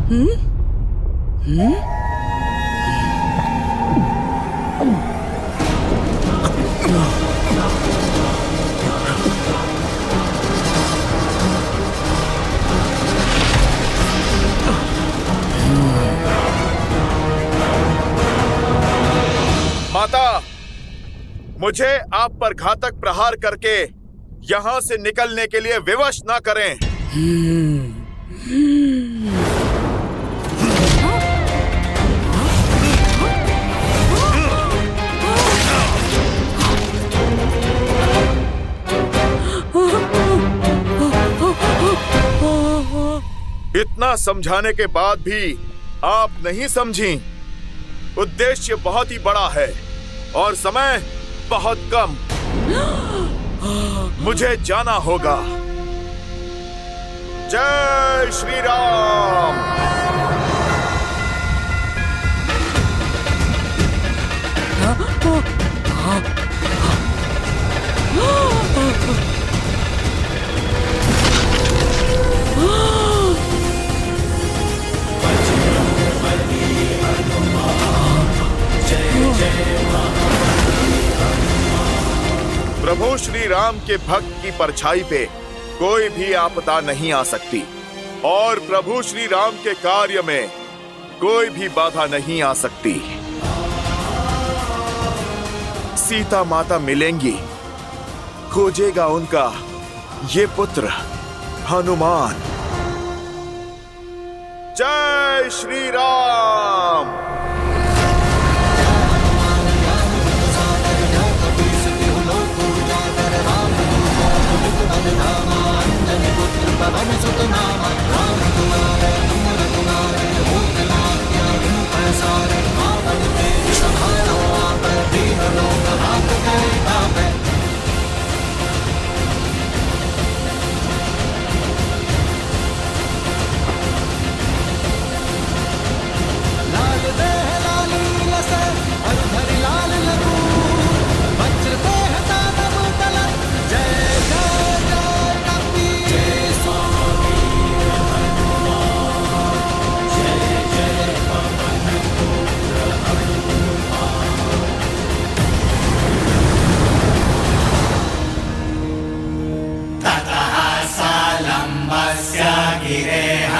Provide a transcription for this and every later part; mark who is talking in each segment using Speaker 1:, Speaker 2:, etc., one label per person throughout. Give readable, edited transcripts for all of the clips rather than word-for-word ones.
Speaker 1: माता, मुझे आप पर घातक प्रहार करके यहाँ से निकलने के लिए विवश ना करें। इतना समझाने के बाद भी आप नहीं समझी। उद्देश्य बहुत ही बड़ा है और समय बहुत कम। मुझे जाना होगा। जय श्री राम। प्रभु श्री राम के भक्त की परछाई पे कोई भी आपदा नहीं आ सकती और प्रभु श्री राम के कार्य में कोई भी बाधा नहीं आ सकती। सीता माता मिलेंगी, खोजेगा उनका ये पुत्र हनुमान। जय श्री राम।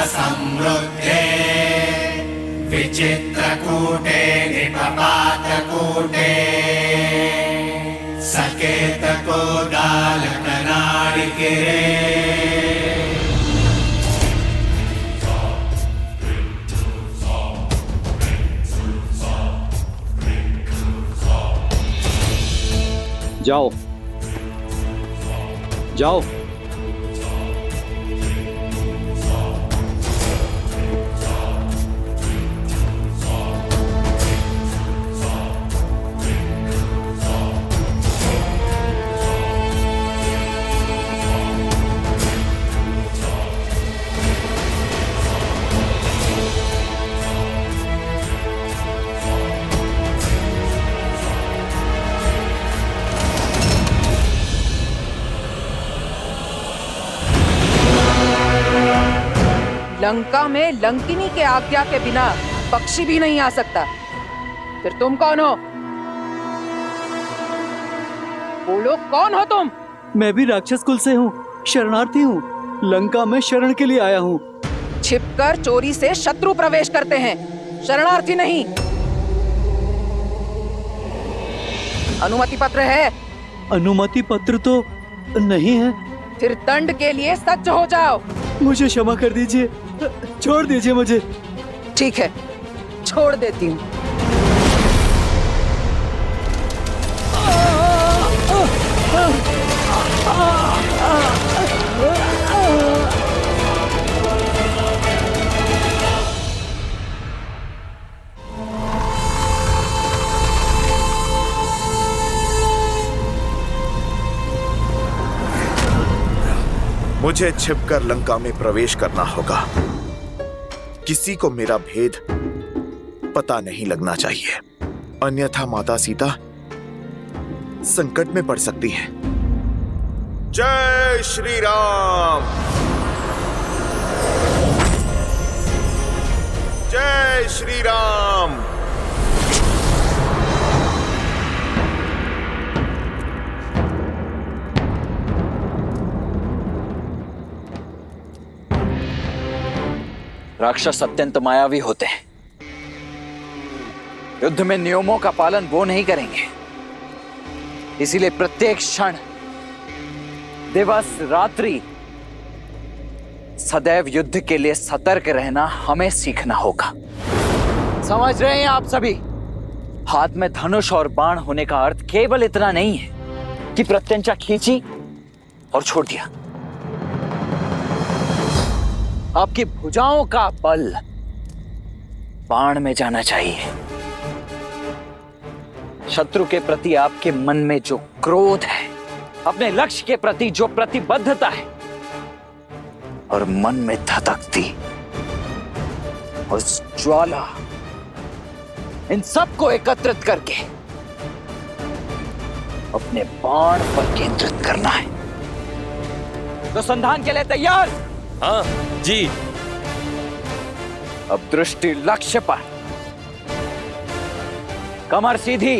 Speaker 2: समृद्धे विचित्रकूटे निपपातकूटे सकेतकोदालकनाडिकिरे
Speaker 3: जाओ जाओ।
Speaker 4: लंका में लंकिनी के आज्ञा के बिना पक्षी भी नहीं आ सकता। फिर तुम कौन हो? बोलो, कौन हो तुम?
Speaker 3: मैं भी राक्षस कुल से हूँ, शरणार्थी हूँ। लंका में शरण के लिए आया हूँ।
Speaker 4: छिपकर चोरी से शत्रु प्रवेश करते हैं, शरणार्थी नहीं। अनुमति पत्र है?
Speaker 3: अनुमति पत्र तो नहीं है।
Speaker 4: फिर दंड के लिए सज्ज हो जाओ।
Speaker 3: मुझे क्षमा कर दीजिए, छोड़ दीजिए मुझे।
Speaker 4: ठीक है, छोड़ देती हूँ।
Speaker 1: मुझे छिपकर लंका में प्रवेश करना होगा। किसी को मेरा भेद पता नहीं लगना चाहिए, अन्यथा माता सीता संकट में पड़ सकती है। जय श्री राम। जय श्री राम।
Speaker 5: राक्षस अत्यंत मायावी होते हैं। युद्ध में नियमों का पालन वो नहीं करेंगे। इसीलिए प्रत्येक क्षण, दिवस, रात्रि सदैव युद्ध के लिए सतर्क रहना हमें सीखना होगा। समझ रहे हैं आप सभी? हाथ में धनुष और बाण होने का अर्थ केवल इतना नहीं है कि प्रत्यंचा खींची और छोड़ दिया। आपकी भुजाओं का बल बाण में जाना चाहिए। शत्रु के प्रति आपके मन में जो क्रोध है, अपने लक्ष्य के प्रति जो प्रतिबद्धता है और मन में धधकती उस ज्वाला, इन सबको एकत्रित करके अपने बाण पर केंद्रित करना है। तो संधान के लिए तैयार?
Speaker 6: हाँ जी।
Speaker 5: अब दृष्टि लक्ष्य पर, कमर सीधी,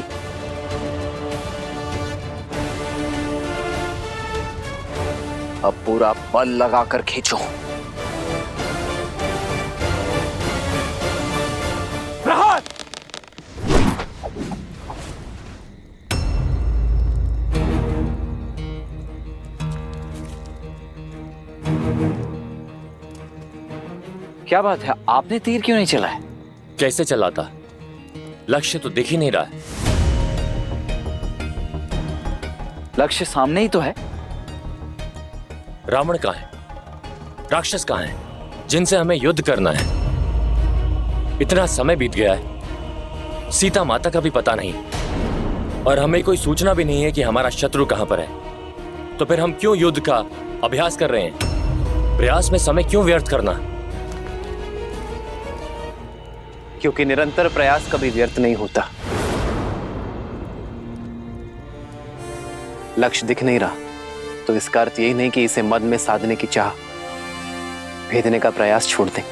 Speaker 5: अब पूरा बल लगाकर खींचो। प्रहार! क्या बात है, आपने तीर क्यों नहीं चलाया?
Speaker 6: कैसे चलाता? लक्ष्य तो दिख ही नहीं रहा है।
Speaker 5: लक्ष्य सामने ही तो है।
Speaker 6: रावण कहाँ है? राक्षस कहाँ है जिनसे हमें युद्ध करना है? इतना समय बीत गया है, सीता माता का भी पता नहीं, और हमें कोई सूचना भी नहीं है कि हमारा शत्रु कहां पर है। तो फिर हम क्यों युद्ध का अभ्यास कर रहे हैं? प्रयास में समय क्यों व्यर्थ करना?
Speaker 7: क्योंकि निरंतर प्रयास कभी व्यर्थ नहीं होता। लक्ष्य दिख नहीं रहा तो इसका अर्थ यही नहीं कि इसे मद में साधने की चाह, भेदने का प्रयास छोड़ दें।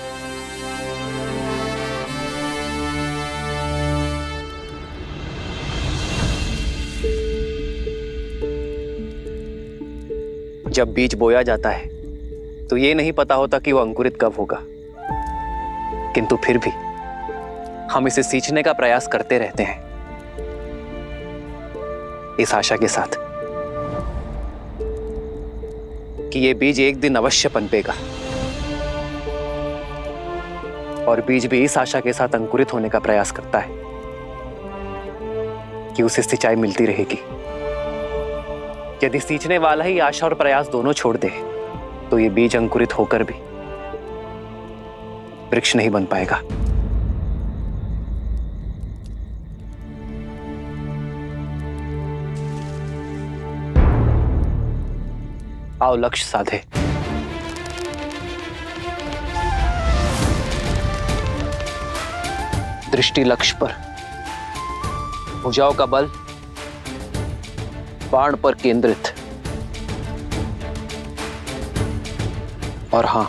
Speaker 7: जब बीज बोया जाता है तो ये नहीं पता होता कि वो अंकुरित कब होगा, किंतु फिर भी हम इसे सींचने का प्रयास करते रहते हैं, इस आशा के साथ कि ये बीज एक दिन अवश्य पनपेगा, और बीज भी इस आशा के साथ अंकुरित होने का प्रयास करता है कि उसे सिंचाई मिलती रहेगी। यदि सींचने वाला ही आशा और प्रयास दोनों छोड़ दे तो ये बीज अंकुरित होकर भी वृक्ष नहीं बन पाएगा। आओ लक्ष्य साधे। दृष्टि लक्ष्य पर, भुजाओं का बल बाण पर केंद्रित, और हां,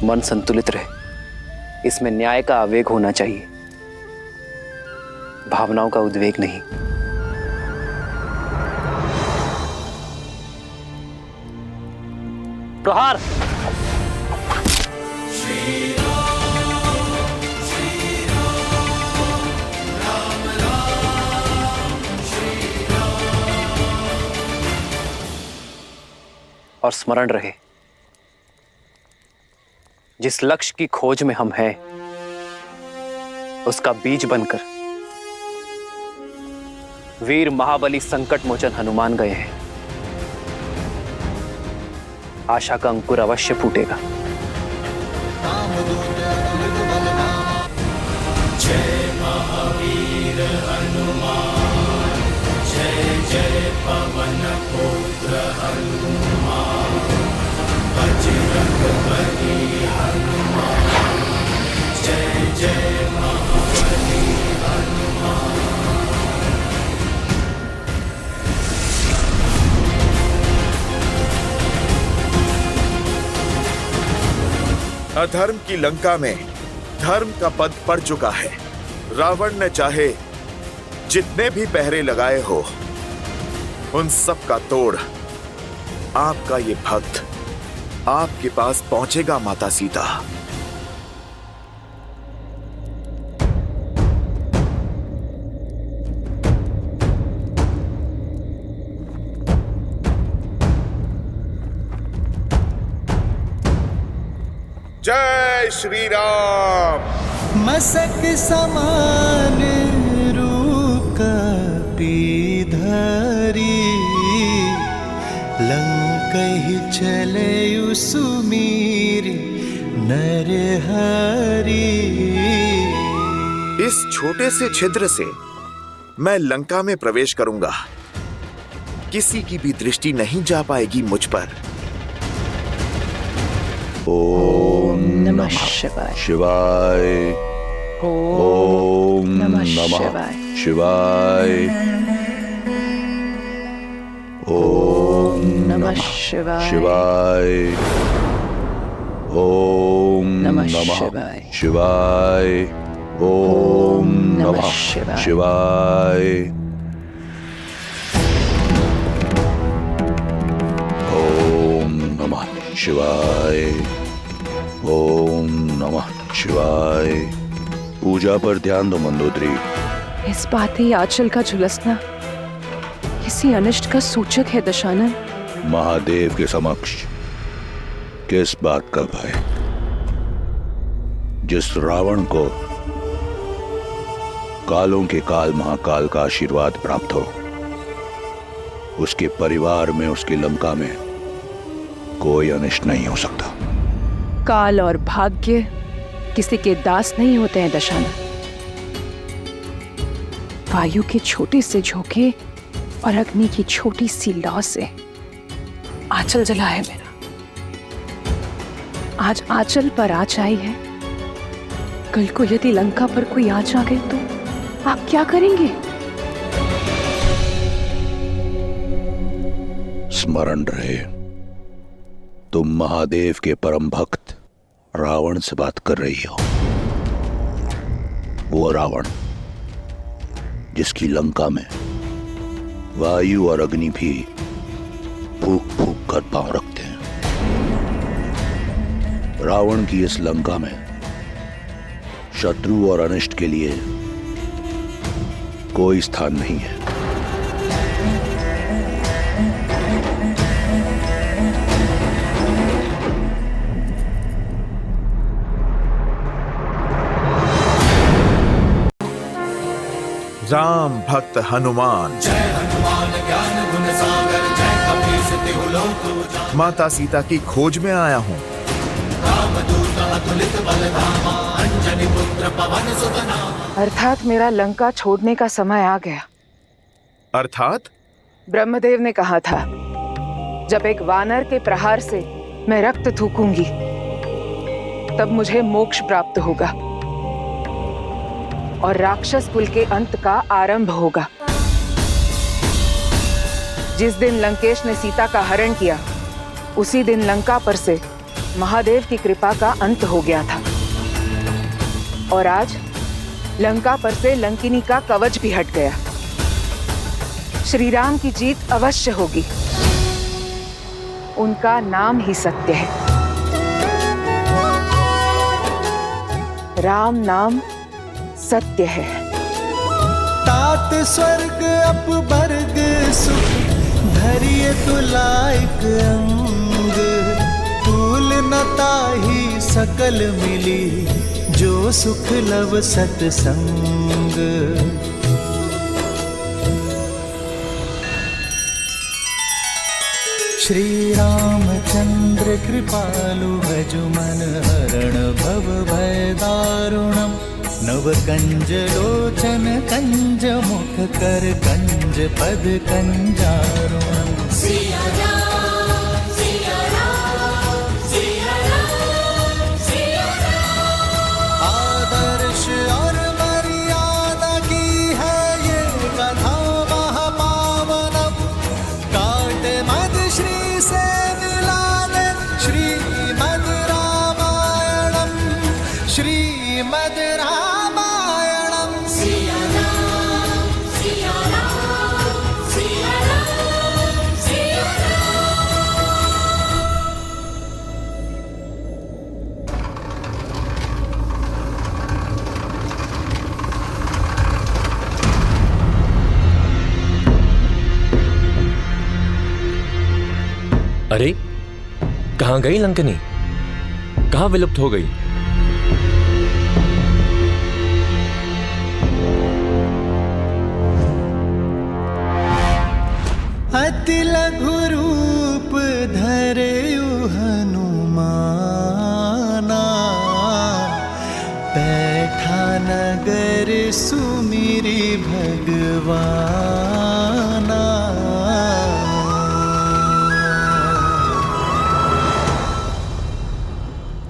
Speaker 7: मन संतुलित रहे। इसमें न्याय का आवेग होना चाहिए, भावनाओं का उद्वेग नहीं। प्रहार! और स्मरण रहे, जिस लक्ष्य की खोज में हम हैं, उसका बीज बनकर वीर महाबली संकट मोचन हनुमान गए हैं। आशा का अंकुर अवश्य फूटेगा।
Speaker 2: जय महावीर हनुमान, जय जय पवन पुत्र हनुमान, बजरंग बली हनुमान, जय जय महाबली हनुमान।
Speaker 1: अधर्म की लंका में धर्म का पद पड़ चुका है। रावण ने चाहे जितने भी पहरे लगाए हो, उन सब का तोड़ आपका ये भक्त आपके पास पहुंचेगा माता सीता। जय श्री राम।
Speaker 2: मसक समान रूप पीधरी, लंकहि चले सुमीर नरहरि।
Speaker 1: इस छोटे से छिद्र से मैं लंका में प्रवेश करूंगा। किसी की भी दृष्टि नहीं जा पाएगी मुझ पर।
Speaker 8: ओम
Speaker 4: नमः शिवाय।
Speaker 8: शिवाय। ओम नमः शिवाय। ओम
Speaker 4: नमः शिवाय।
Speaker 8: शिवाय। ओम
Speaker 4: नमः
Speaker 8: नमः
Speaker 4: शिवाय।
Speaker 8: शिवाय। ओम नमः
Speaker 4: शिवाय।
Speaker 8: शिवाय। ओम नमः शिवाय। ओम नमः शिवाय। पूजा पर ध्यान दो मंदोदरी।
Speaker 4: इस बात ही आंचल का झुलसना किसी अनिष्ट का सूचक है दशानन।
Speaker 8: महादेव के समक्ष किस बात का भय? जिस रावण को कालों के काल महाकाल का आशीर्वाद प्राप्त हो, उसके परिवार में, उसकी लंका में कोई अनिष्ट नहीं हो सकता।
Speaker 4: काल और भाग्य किसी के दास नहीं होते हैं दशानन। वायु के छोटे से झोंके और अग्नि की छोटी सी लौ से आंचल जला है मेरा। आज आंचल पर आँच आई है, कल को यदि लंका पर कोई आँच आ गई तो आप क्या करेंगे?
Speaker 8: स्मरण रहे, तुम महादेव के परम भक्त रावण से बात कर रही हो। वो रावण जिसकी लंका में वायु और अग्नि भी फूक फूक कर पांव रखते हैं। रावण की इस लंका में शत्रु और अनिष्ट के लिए कोई स्थान नहीं है।
Speaker 1: राम भक्त हनुमान।
Speaker 2: जय हनुमान ज्ञान गुण सागर, जय कपीस तिहु लोक उजागर।
Speaker 1: माता सीता की खोज में आया हूँ।
Speaker 2: रामदूत अतुलित बल धामा, अंजनी पुत्र पवन सुत नामा।
Speaker 4: अर्थात मेरा लंका छोड़ने का समय आ गया।
Speaker 1: अर्थात
Speaker 4: ब्रह्मदेव ने कहा था, जब एक वानर के प्रहार से मैं रक्त थूकूंगी तब मुझे मोक्ष प्राप्त होगा और राक्षस कुल के अंत का आरंभ होगा। जिस दिन लंकेश ने सीता का हरण किया, उसी दिन लंका पर से महादेव की कृपा का अंत हो गया था। और आज लंका पर से लंकिनी का कवच भी हट गया। श्री राम की जीत अवश्य होगी। उनका नाम ही सत्य है। राम नाम सत्य है।
Speaker 2: तात स्वर्ग अपवर्ग सुख, धरिय तुलाइक अंग। तूल न ताहि सकल मिली, जो सुख लव सतसंग। श्री रामचंद्र कृपालु भजु मन हरण भव भय दारुणम। नव कंज लोचन कंज मुख कर कंज पद कंजारुणम।
Speaker 9: सिया राम, सिया राम, सिया राम, सिया राम।
Speaker 2: आदर्श और मर्यादा की है ये कथा महापावनम। काट मद श्री से मिला दे श्रीमद् रामायणम। श्रीमद् श्रीमद् रामायणम्
Speaker 9: सिया राम सिया राम सिया राम सिया राम।
Speaker 6: अरे कहाँ गई लंकनी? कहाँ विलुप्त हो गई?
Speaker 2: अति लघु रूप धरे हनुमाना, बैठा नगर सुमिरी भगवाना।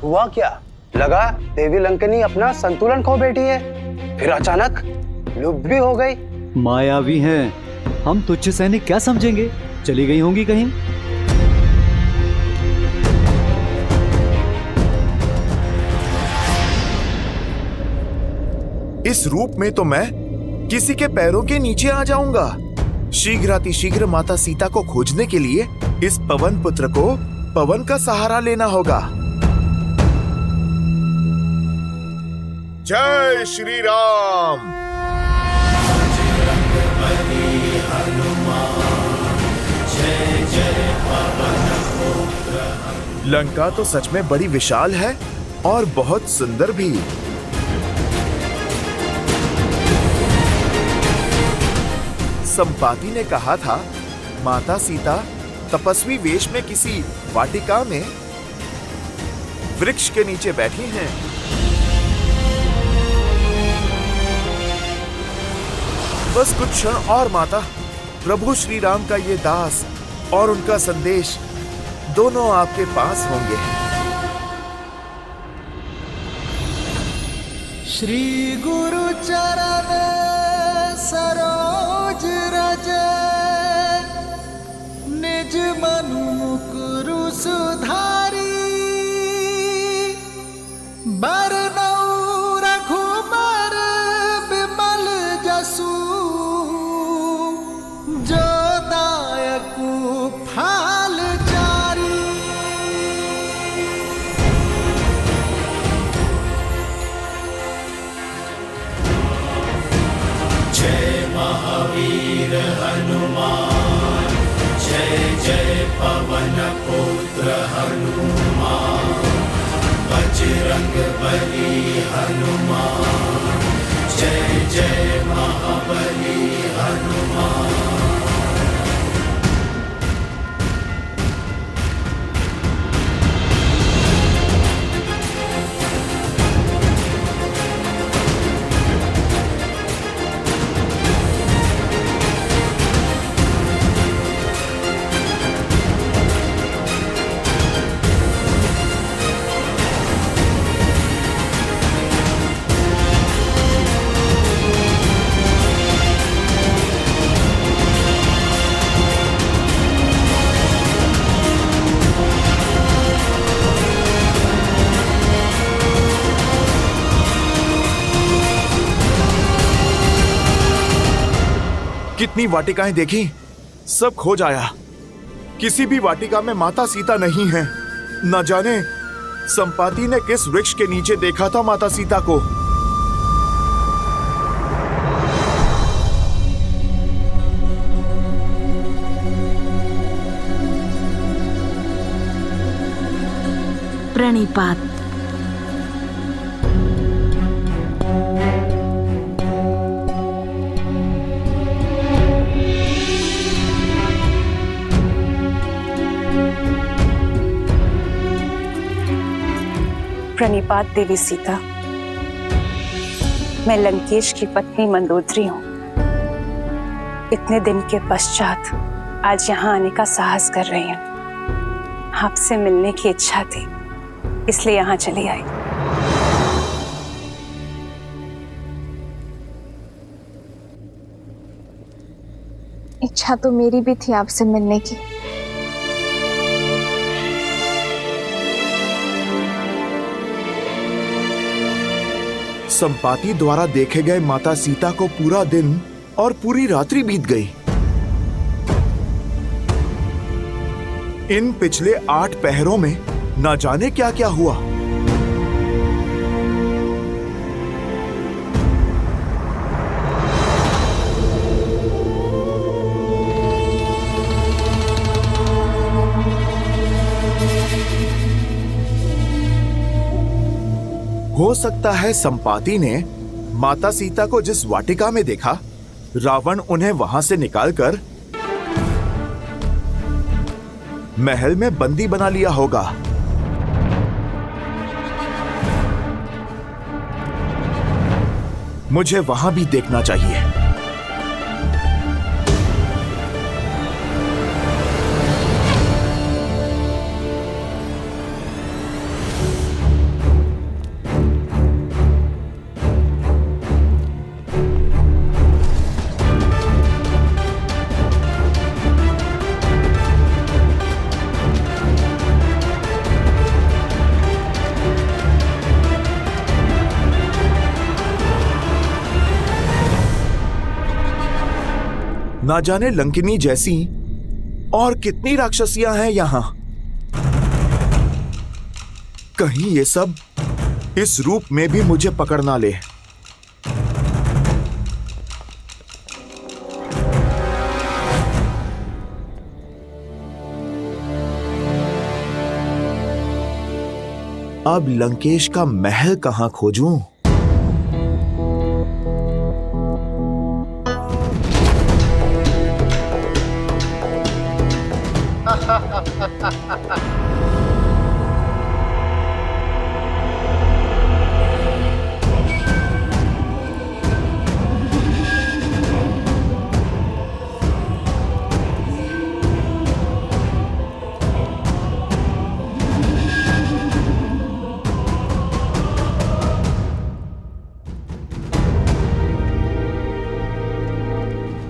Speaker 10: हुआ क्या? लगा देवी लंकनी अपना संतुलन खो बैठी है, फिर अचानक लुप्त भी हो गई।
Speaker 3: मायावी हैं, हम तुच्छ सैनिक क्या समझेंगे? चली गई होंगी कहीं।
Speaker 1: इस रूप में तो मैं किसी के पैरों के नीचे आ जाऊंगा। शीघ्रातिशीघ्र माता सीता को खोजने के लिए इस पवन पुत्र को पवन का सहारा लेना होगा। जय श्री राम। लंका तो सच में बड़ी विशाल है और बहुत सुंदर भी। संपाति ने कहा था माता सीता तपस्वी वेश में किसी वाटिका में वृक्ष के नीचे बैठी हैं। बस कुछ क्षण और माता, प्रभु श्री राम का ये दास और उनका संदेश दोनों आपके पास होंगे।
Speaker 2: श्री गुरु चरण सरोज रज, निज मनु मुकुरु सुधारी। बरनऊ रघुबर बिमल जसु, जो दायकु फाल चारी। जय महावीर हनुमान, जय जय पवन पुत्र हनुमान। बजरंग बली हनुमान, जय जय महाबली हनुमान।
Speaker 1: कितनी वाटिकाएं देखी, सब खो जाया। किसी भी वाटिका में माता सीता नहीं है। न जाने संपाति ने किस वृक्ष के नीचे देखा था माता सीता को।
Speaker 11: प्रणिपात।
Speaker 12: प्रणिपात देवी सीता। मैं लंकेश की पत्नी मंदोदरी हूँ। इतने दिन के पश्चात आज यहाँ आने का साहस कर रही हूँ। आपसे मिलने की इच्छा थी, इसलिए यहाँ चली आई।
Speaker 13: इच्छा तो मेरी भी थी आपसे मिलने की।
Speaker 1: संपाति द्वारा देखे गए माता सीता को पूरा दिन और पूरी रात्रि बीत गई। इन पिछले 8 पहरों में न जाने क्या क्या हुआ। हो सकता है संपाति ने माता सीता को जिस वाटिका में देखा, रावण उन्हें वहां से निकालकर महल में बंदी बना लिया होगा। मुझे वहां भी देखना चाहिए। ना जाने लंकिनी जैसी और कितनी राक्षसियां हैं यहां। कहीं ये सब इस रूप में भी मुझे पकड़ ना ले। अब लंकेश का महल कहां खोजूं?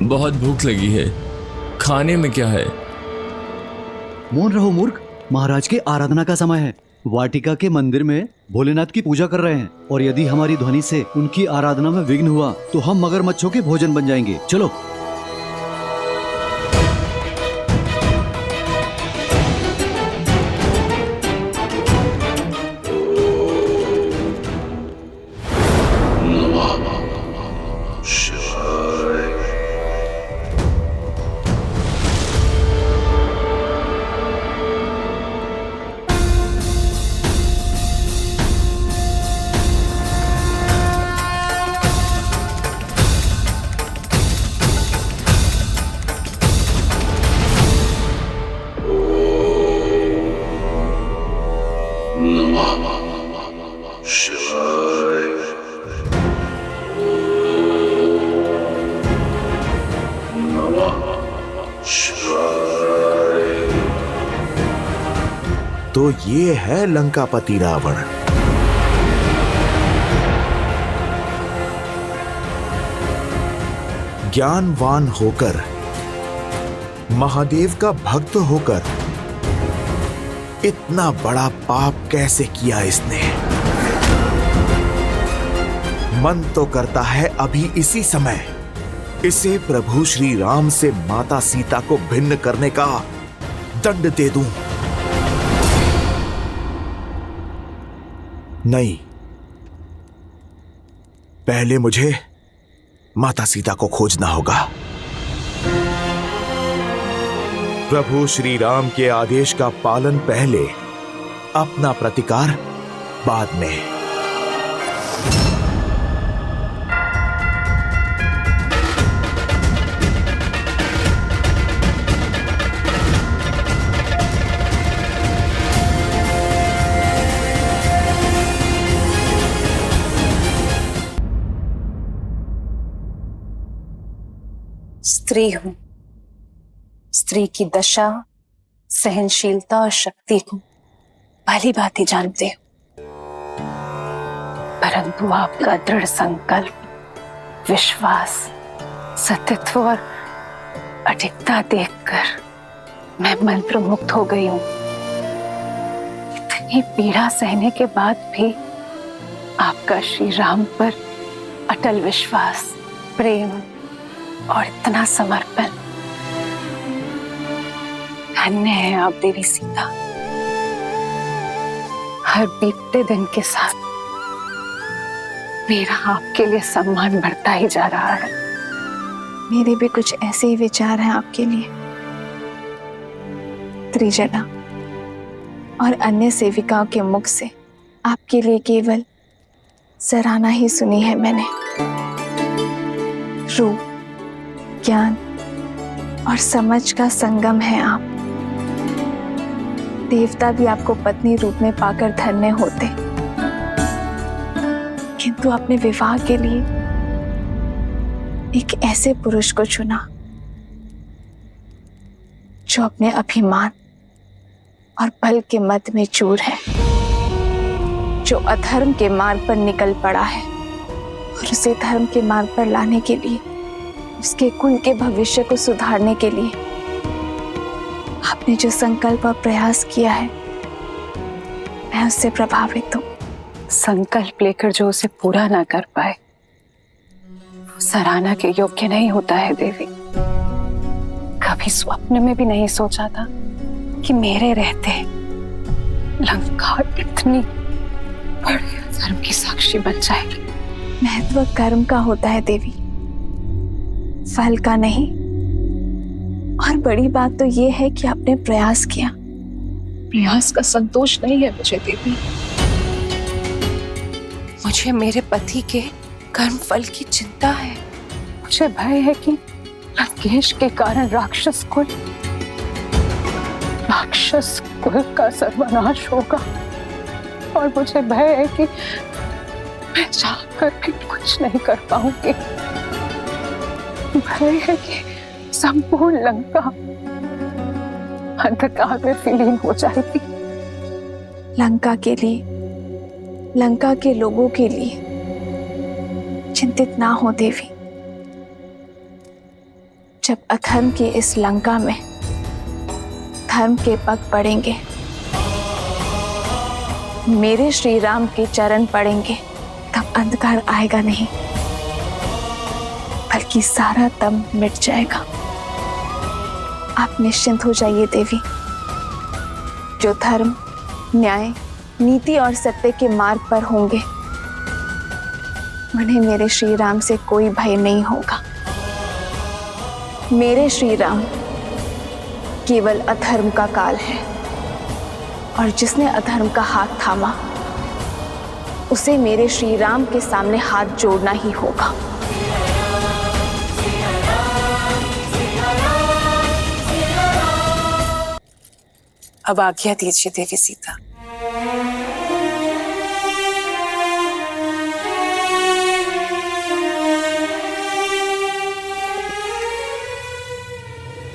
Speaker 6: बहुत भूख लगी है, खाने में क्या है?
Speaker 3: मौन रहो मूर्ख, महाराज के आराधना का समय है। वाटिका के मंदिर में भोलेनाथ की पूजा कर रहे हैं और यदि हमारी ध्वनि से उनकी आराधना में विघ्न हुआ तो हम मगरमच्छों के भोजन बन जाएंगे। चलो। तो ये है लंकापति रावण। ज्ञानवान होकर, महादेव का भक्त होकर इतना बड़ा पाप कैसे किया इसने? मन तो करता है अभी इसी समय इसे प्रभु श्री राम से माता सीता को भिन्न करने का दंड दे दूं। नहीं, पहले मुझे माता सीता को खोजना होगा। प्रभु श्री राम के आदेश का पालन पहले, अपना प्रतिकार बाद में।
Speaker 12: स्त्री हूं, स्त्री की दशा, सहनशीलता और शक्ति को भली भांति जानते हो, परंतु आपका दृढ़ संकल्प, विश्वास, सत्यत्व और अडिगता देखकर मैं मंत्र मुक्त हो गई हूं। इतनी पीड़ा सहने के बाद भी आपका श्री राम पर अटल विश्वास, प्रेम और इतना समर्पण। धन्य है आप देवी सीता। हर बीतते दिन के साथ मेरा आपके लिए सम्मान बढ़ता ही जा रहा है।
Speaker 13: मेरे भी कुछ ऐसे ही विचार हैं आपके लिए। त्रिजना और अन्य सेविकाओं के मुख से आपके लिए केवल सराहना ही सुनी है मैंने। रूप, ज्ञान और समझ का संगम है आप। देवता भी आपको पत्नी रूप में पाकर धन्य होते, किंतु अपने विवाह के लिए एक ऐसे पुरुष को चुना जो अपने अभिमान और बल के मद में चूर है, जो अधर्म के मार्ग पर निकल पड़ा है और उसे धर्म के मार्ग पर लाने के लिए, उसके कुल के भविष्य को सुधारने के लिए आपने जो संकल्प और प्रयास किया है, मैं उससे प्रभावित हूँ।
Speaker 12: संकल्प लेकर जो उसे पूरा ना कर पाए वो सराहना के योग्य नहीं होता है देवी। कभी स्वप्न में भी नहीं सोचा था कि मेरे रहते लंका इतनी बड़ी धर्म की साक्षी बन जाएगी।
Speaker 13: महत्व कर्म का होता है देवी, फल का नहीं। और बड़ी बात तो ये है कि आपने प्रयास किया।
Speaker 12: प्रयास का संतोष नहीं है मुझे देवी, मुझे मेरे पति के कर्म फल की चिंता है। मुझे भय है कि लंकेश के कारण राक्षस कुल का सर्वनाश होगा, और मुझे भय है कि मैं चाहकर भी कुछ नहीं कर पाऊंगी। भय है कि संपूर्ण लंका अंधकार में विलीन हो जाएगी।
Speaker 13: लंका के लिए, लंका के लोगों के लिए चिंतित ना हो देवी। जब अधर्म की इस लंका में धर्म के पग पड़ेंगे, मेरे श्री राम के चरण पड़ेंगे, तब अंधकार आएगा नहीं, बल्कि सारा दम मिट जाएगा। आप निश्चिंत हो जाइए देवी। जो धर्म, न्याय, नीति और सत्य के मार्ग पर होंगे, उन्हें मेरे श्री राम से कोई भय नहीं होगा। मेरे श्री राम केवल अधर्म का काल है, और जिसने अधर्म का हाथ थामा, उसे मेरे श्री राम के सामने हाथ जोड़ना ही होगा।
Speaker 12: अब आज्ञा दीजिए देवी सीता।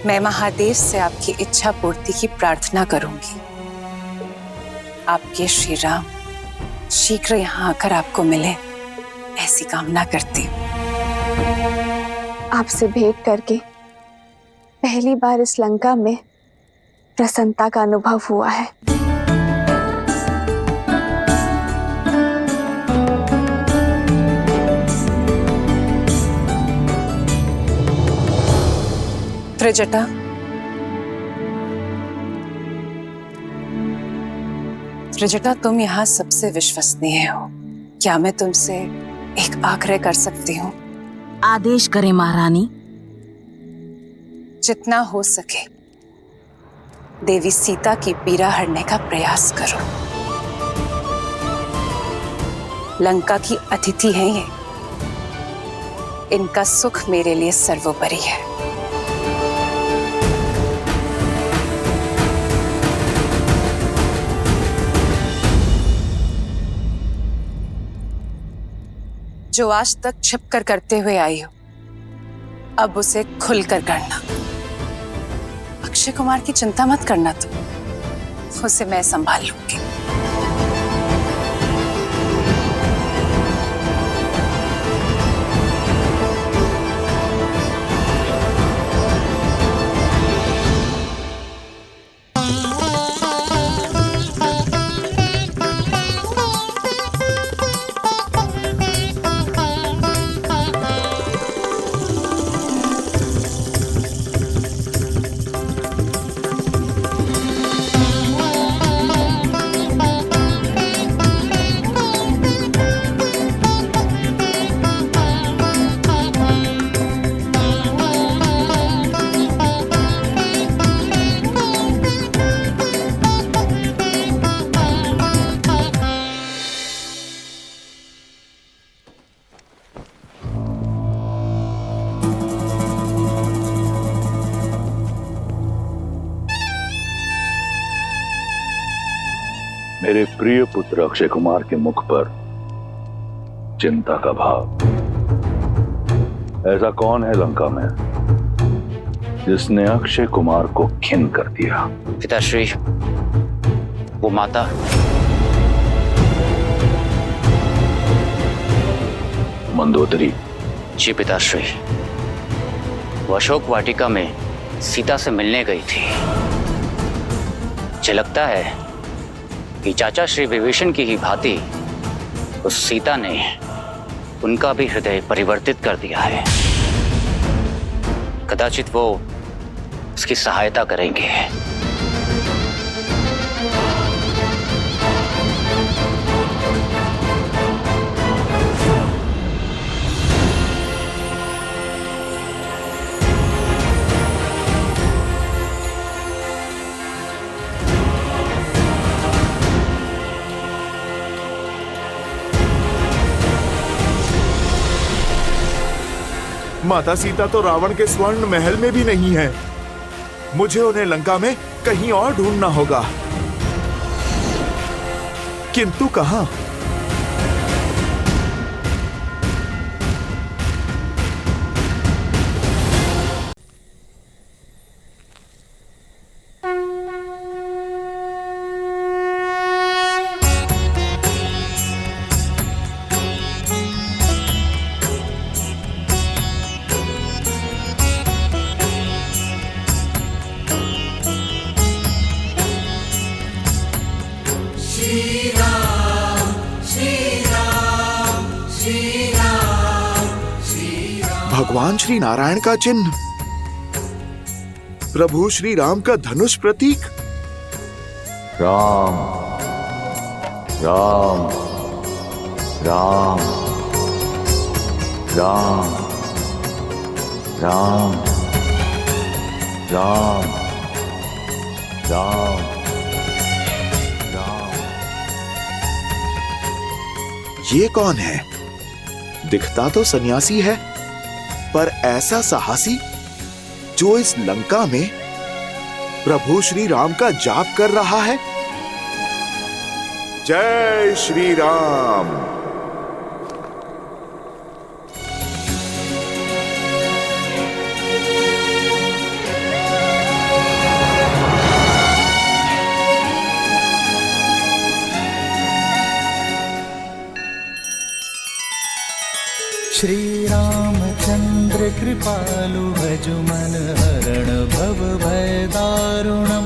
Speaker 12: मैं महादेव से आपकी इच्छा पूर्ति की प्रार्थना करूंगी। आपके श्री राम शीघ्र यहाँ आकर आपको मिले, ऐसी कामना करती हूँ।
Speaker 13: आपसे भेंट करके पहली बार इस लंका में प्रसन्नता का अनुभव हुआ है।
Speaker 12: त्रिजटा, त्रिजटा, तुम यहाँ सबसे विश्वसनीय हो। क्या मैं तुमसे एक आग्रह कर सकती हूँ?
Speaker 11: आदेश करें महारानी।
Speaker 12: जितना हो सके देवी सीता की पीड़ा हरने का प्रयास करो। लंका की अतिथि हैं ये, इनका सुख मेरे लिए सर्वोपरि है। जो आज तक छिपकर करते हुए आई हो, अब उसे खुलकर करना। अक्षय कुमार की चिंता मत करना, तुम उसे मैं संभाल लूंगी।
Speaker 8: मेरे प्रिय पुत्र अक्षय कुमार के मुख पर चिंता का भाव। ऐसा कौन है लंका में जिसने अक्षय कुमार को खिन कर दिया?
Speaker 7: पिताश्री, वो माता।
Speaker 8: मंदोदरी।
Speaker 7: जी पिताश्री, वो अशोक वाटिका में सीता से मिलने गई थी। मुझे लगता है कि चाचा श्री विभीषण की ही भांति उस सीता ने उनका भी हृदय परिवर्तित कर दिया है। कदाचित वो उसकी सहायता करेंगे।
Speaker 1: माता सीता तो रावण के स्वर्ण महल में भी नहीं है। मुझे उन्हें लंका में कहीं और ढूंढना होगा, किंतु कहां? भगवान श्री नारायण का चिन्ह, प्रभु श्री राम का धनुष प्रतीक।
Speaker 8: राम राम राम राम राम राम राम राम।
Speaker 1: ये कौन है? दिखता तो सन्यासी है, पर ऐसा साहसी जो इस लंका में प्रभु श्री राम का जाप कर रहा है। जय श्री राम।
Speaker 2: श्री रामचंद्र कृपालु भजु मन हरण भव भय दारुणम।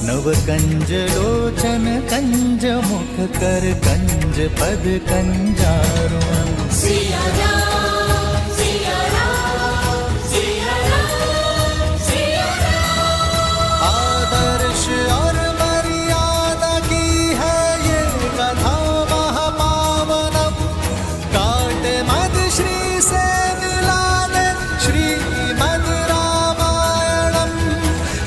Speaker 2: नव कंज लोचन कंज मुख कर कंज पद कंजारुणम।
Speaker 9: सिया राम सिया राम सिया राम सिया राम।
Speaker 2: आदर्श और मर्यादा की है ये कथा महापावनम। काट मद श्री से मिला दे श्रीमद् रामायणम।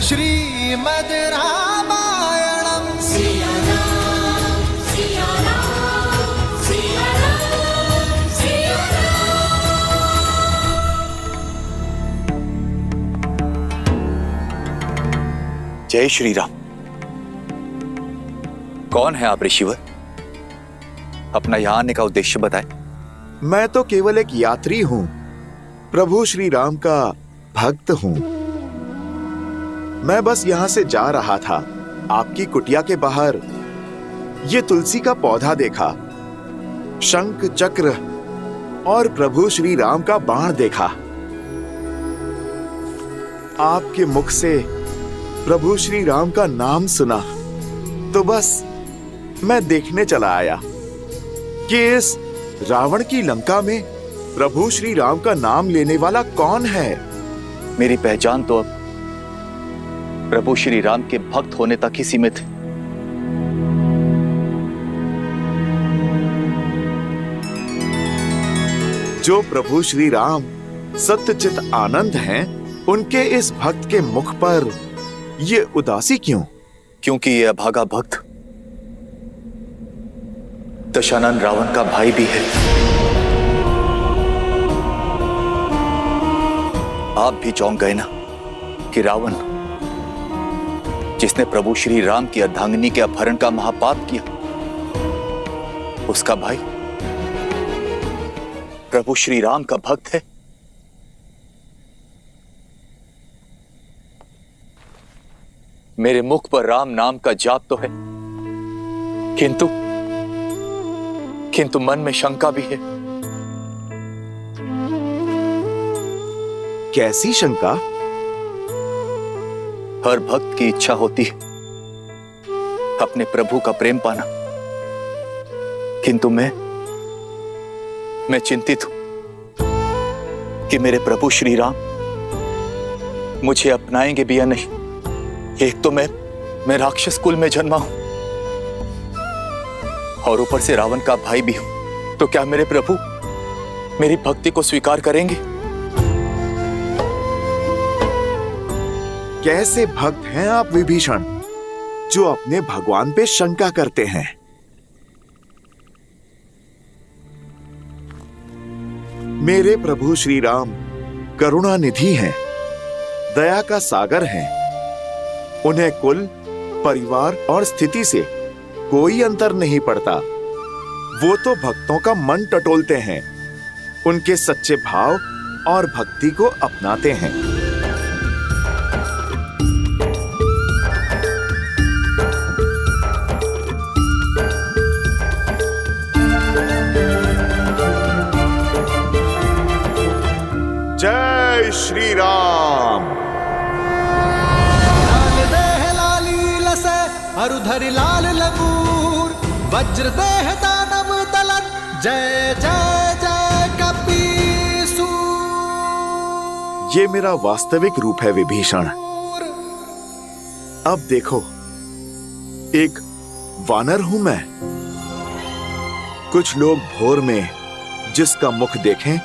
Speaker 2: श्रीमद् रामायणम।
Speaker 9: सिया राम सिया राम सिया राम सिया राम।
Speaker 5: जय श्री राम। कौन है आप ऋषिवर? अपना यहाँ आने का उद्देश्य बताएं।
Speaker 1: मैं तो केवल एक यात्री हूं, प्रभु श्री राम का भक्त हूं। मैं बस यहां से जा रहा था, आपकी कुटिया के बाहर ये तुलसी का पौधा देखा, शंख चक्र और प्रभु श्री राम का बाण देखा। आपके मुख से प्रभु श्री राम का नाम सुना, तो बस मैं देखने चला आया कि इस रावण की लंका में प्रभु श्री राम का नाम लेने वाला कौन है।
Speaker 5: मेरी पहचान तो अब प्रभु श्री राम के भक्त होने तक ही सीमित है।
Speaker 1: जो प्रभु श्री राम सत्यचित आनंद हैं, उनके इस भक्त के मुख पर ये उदासी क्यों?
Speaker 5: क्योंकि ये अभागा भक्त दशानन रावण का भाई भी है। आप भी चौंक गए ना कि रावण, जिसने प्रभु श्री राम की अर्धांगिनी के अपहरण का महापाप किया,
Speaker 7: उसका भाई प्रभु श्री राम का भक्त है। मेरे मुख पर राम नाम का जाप तो है, किंतु मन में शंका भी है।
Speaker 1: कैसी शंका?
Speaker 7: हर भक्त की इच्छा होती है अपने प्रभु का प्रेम पाना, किंतु मैं चिंतित हूं कि मेरे प्रभु श्री राम मुझे अपनाएंगे भी या नहीं। एक तो मैं राक्षस कुल में जन्मा हूं और ऊपर से रावण का भाई भी हूं, तो क्या मेरे प्रभु मेरी भक्ति को स्वीकार करेंगे?
Speaker 1: कैसे भक्त हैं आप विभीषण, जो अपने भगवान पे शंका करते हैं? मेरे प्रभु श्री राम करुणा निधि हैं, दया का सागर हैं। उन्हें कुल, परिवार और स्थिति से कोई अंतर नहीं पड़ता। वो तो भक्तों का मन टटोलते हैं, उनके सच्चे भाव और भक्ति को अपनाते हैं। जय श्री राम।
Speaker 2: लाल देह लालील से अरुधरि लाल लगूर, वज्र देह दानव दलन, जय जय जय कपीसू।
Speaker 1: ये मेरा वास्तविक रूप है विभीषण। अब देखो, एक वानर हूं मैं। कुछ लोग भोर में जिसका मुख देखें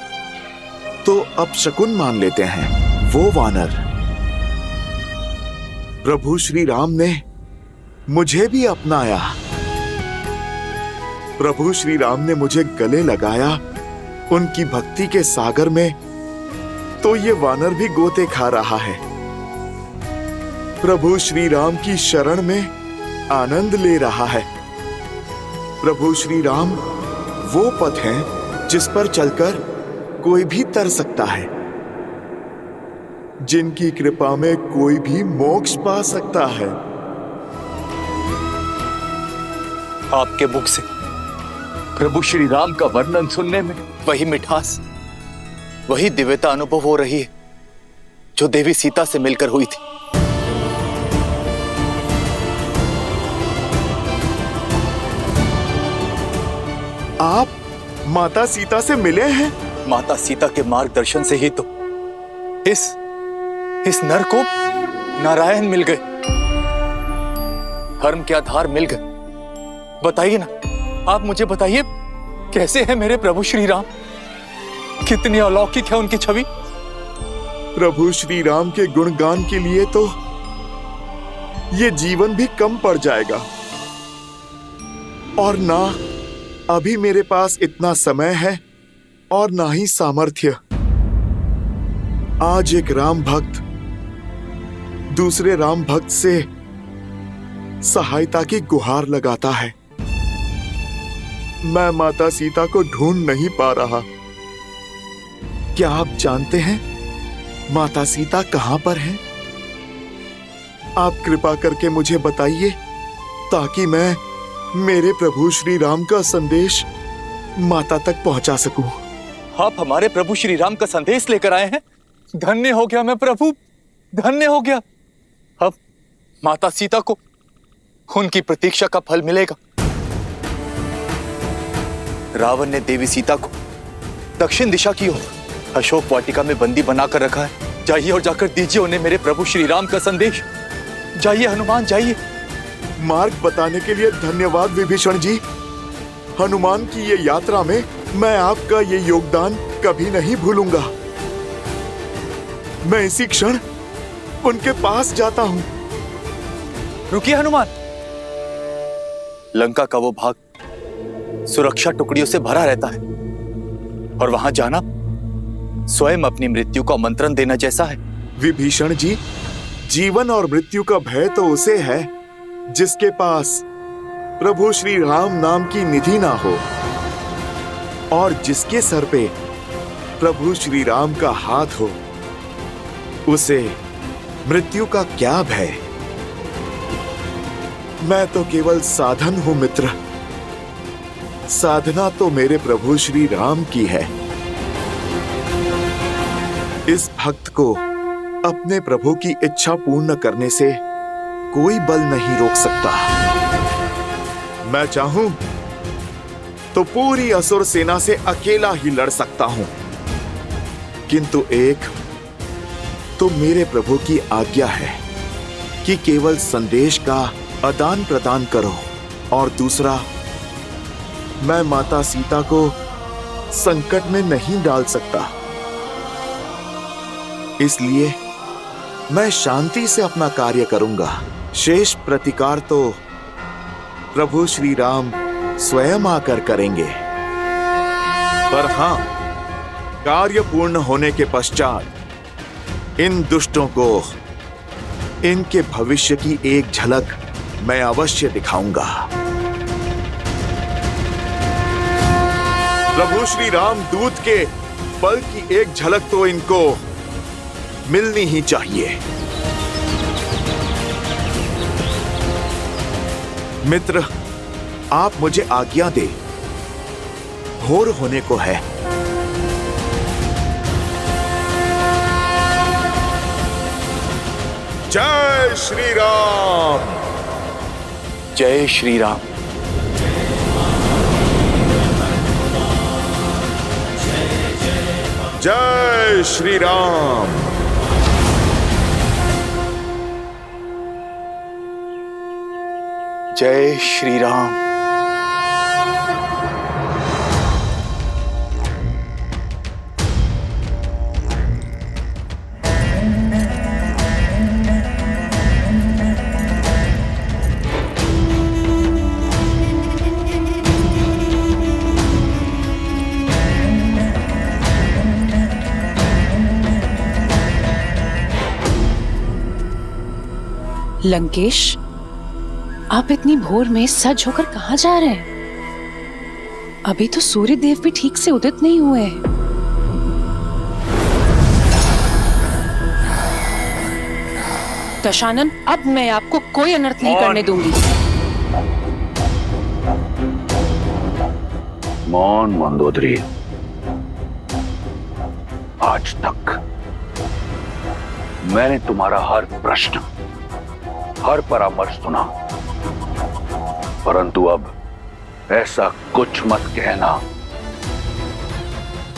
Speaker 1: तो अपशकुन मान लेते हैं, वो वानर। प्रभु श्री राम ने मुझे भी अपनाया। प्रभु श्री राम ने मुझे गले लगाया उनकी भक्ति के सागर में, तो ये वानर भी गोते खा रहा है। प्रभु श्री राम की शरण में आनंद ले रहा है। प्रभु श्री राम वो पथ हैं जिस पर चलकर कोई भी तर सकता है, जिनकी कृपा में कोई भी मोक्ष पा सकता है।
Speaker 7: आपके मुख से प्रभु श्री राम का वर्णन सुनने में वही मिठास, वही दिव्यता अनुभव हो रही है जो देवी सीता से मिलकर हुई थी।
Speaker 1: आप माता सीता से मिले हैं?
Speaker 7: माता सीता के मार्गदर्शन से ही तो इस नर को नारायण मिल गए, धर्म के आधार मिल गए। बताइए ना, आप मुझे बताइए, कैसे है मेरे प्रभु श्री राम? कितनी अलौकिक है उनकी छवि।
Speaker 1: प्रभु श्री राम के गुणगान के लिए तो ये जीवन भी कम पड़ जाएगा, और ना अभी मेरे पास इतना समय है और ना ही सामर्थ्य। आज एक राम भक्त दूसरे राम भक्त से सहायता की गुहार लगाता है। मैं माता सीता को ढूंढ नहीं पा रहा। क्या आप जानते हैं माता सीता कहां पर हैं? आप कृपा करके मुझे बताइए, ताकि मैं मेरे प्रभु श्री राम का संदेश माता तक पहुंचा सकूं।
Speaker 7: आप हमारे प्रभु श्री राम का संदेश लेकर आए हैं। धन्य हो गया मैं प्रभु, धन्य हो गया। अब माता सीता को उनकी प्रतीक्षा का फल मिलेगा। रावण ने देवी सीता को दक्षिण दिशा की ओर अशोक वाटिका में बंदी बनाकर रखा है। जाइए और जाकर दीजिए उन्हें मेरे प्रभु श्री राम का संदेश। जाइए हनुमान, जाइए।
Speaker 1: मार्ग बताने के लिए धन्यवाद विभीषण जी। हनुमान की ये यात्रा में मैं आपका ये योगदान कभी नहीं भूलूंगा। मैं इसी क्षण उनके पास जाता हूं।
Speaker 7: रुकिए हनुमान। लंका का वो भाग सुरक्षा टुकड़ियों से भरा रहता है, और वहां जाना स्वयं अपनी मृत्यु को आमंत्रण देना जैसा है।
Speaker 1: विभीषण जी, जीवन और मृत्यु का भय तो उसे है जिसके पास प्रभु श्री राम नाम की निधि ना हो और जिसके सर पे प्रभु श्री राम का हाथ हो, उसे मृत्यु का क्या भय। मैं तो केवल साधन हूं मित्र, साधना तो मेरे प्रभु श्री राम की है। इस भक्त को अपने प्रभु की इच्छा पूर्ण करने से कोई बल नहीं रोक सकता। मैं चाहूं तो पूरी असुर सेना से अकेला ही लड़ सकता हूं, किंतु एक तो मेरे प्रभु की आज्ञा है कि केवल संदेश का आदान प्रदान करो, और दूसरा, मैं माता सीता को संकट में नहीं डाल सकता। इसलिए मैं शांति से अपना कार्य करूंगा। शेष प्रतिकार तो प्रभु श्री राम स्वयं आकर करेंगे। पर हां, कार्य पूर्ण होने के पश्चात इन दुष्टों को इनके भविष्य की एक झलक मैं अवश्य दिखाऊंगा। प्रभु श्री राम दूत के बल की एक झलक तो इनको मिलनी ही चाहिए। मित्र, आप मुझे आज्ञा दे, भोर होने को है। जय श्री राम।
Speaker 7: जय श्री राम।
Speaker 1: जय श्री राम।
Speaker 7: जय श्री राम।
Speaker 12: लंकेश, आप इतनी भोर में सज होकर कहां जा रहे हैं? अभी तो सूर्य देव भी ठीक से उदित नहीं हुए हैं। दशानन, अब मैं आपको कोई अनर्थ नहीं करने दूंगी।
Speaker 8: मौन मंदोदरी। आज तक मैंने तुम्हारा हर प्रश्न, हर परामर्श सुना, परंतु अब ऐसा कुछ मत कहना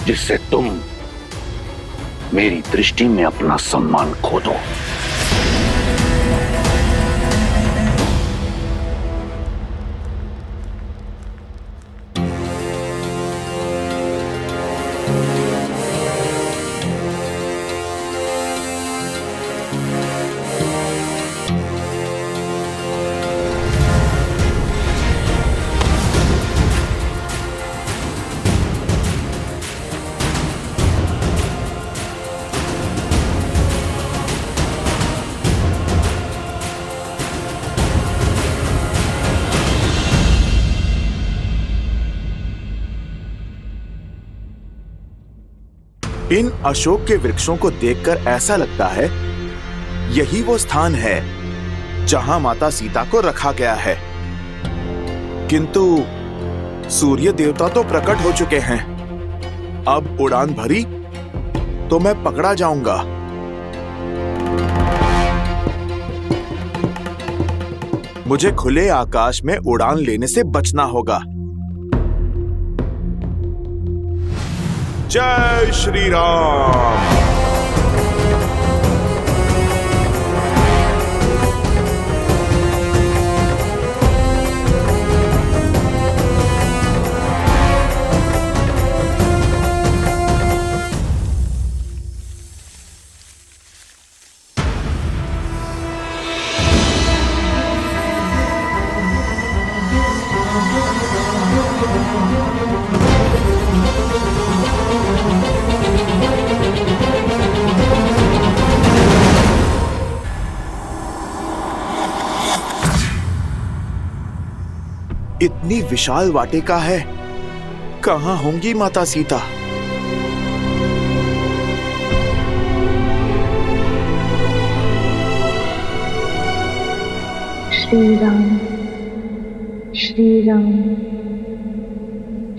Speaker 8: जिससे तुम मेरी दृष्टि में अपना सम्मान खो दो।
Speaker 1: इन अशोक के वृक्षों को देखकर ऐसा लगता है यही वो स्थान है जहां माता सीता को रखा गया है, किंतु सूर्य देवता तो प्रकट हो चुके हैं। अब उड़ान भरी तो मैं पकड़ा जाऊंगा। मुझे खुले आकाश में उड़ान लेने से बचना होगा। जय श्री राम। इतनी विशाल वाटिका है, कहाँ होंगी माता सीता?
Speaker 13: श्री राम, श्री राम,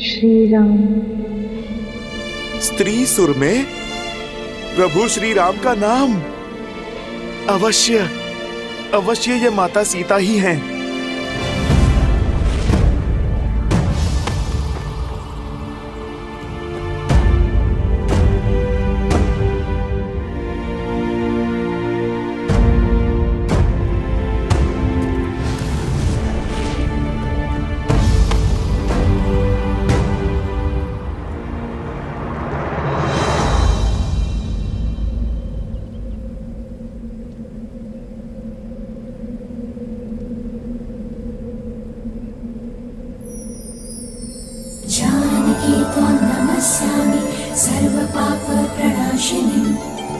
Speaker 13: श्री राम।
Speaker 1: स्त्री सुर में प्रभु श्री राम का नाम। अवश्य अवश्य ये माता सीता ही हैं।
Speaker 9: जानकी त्वां नमस्यामि सर्वपापप्रणाशिनीं।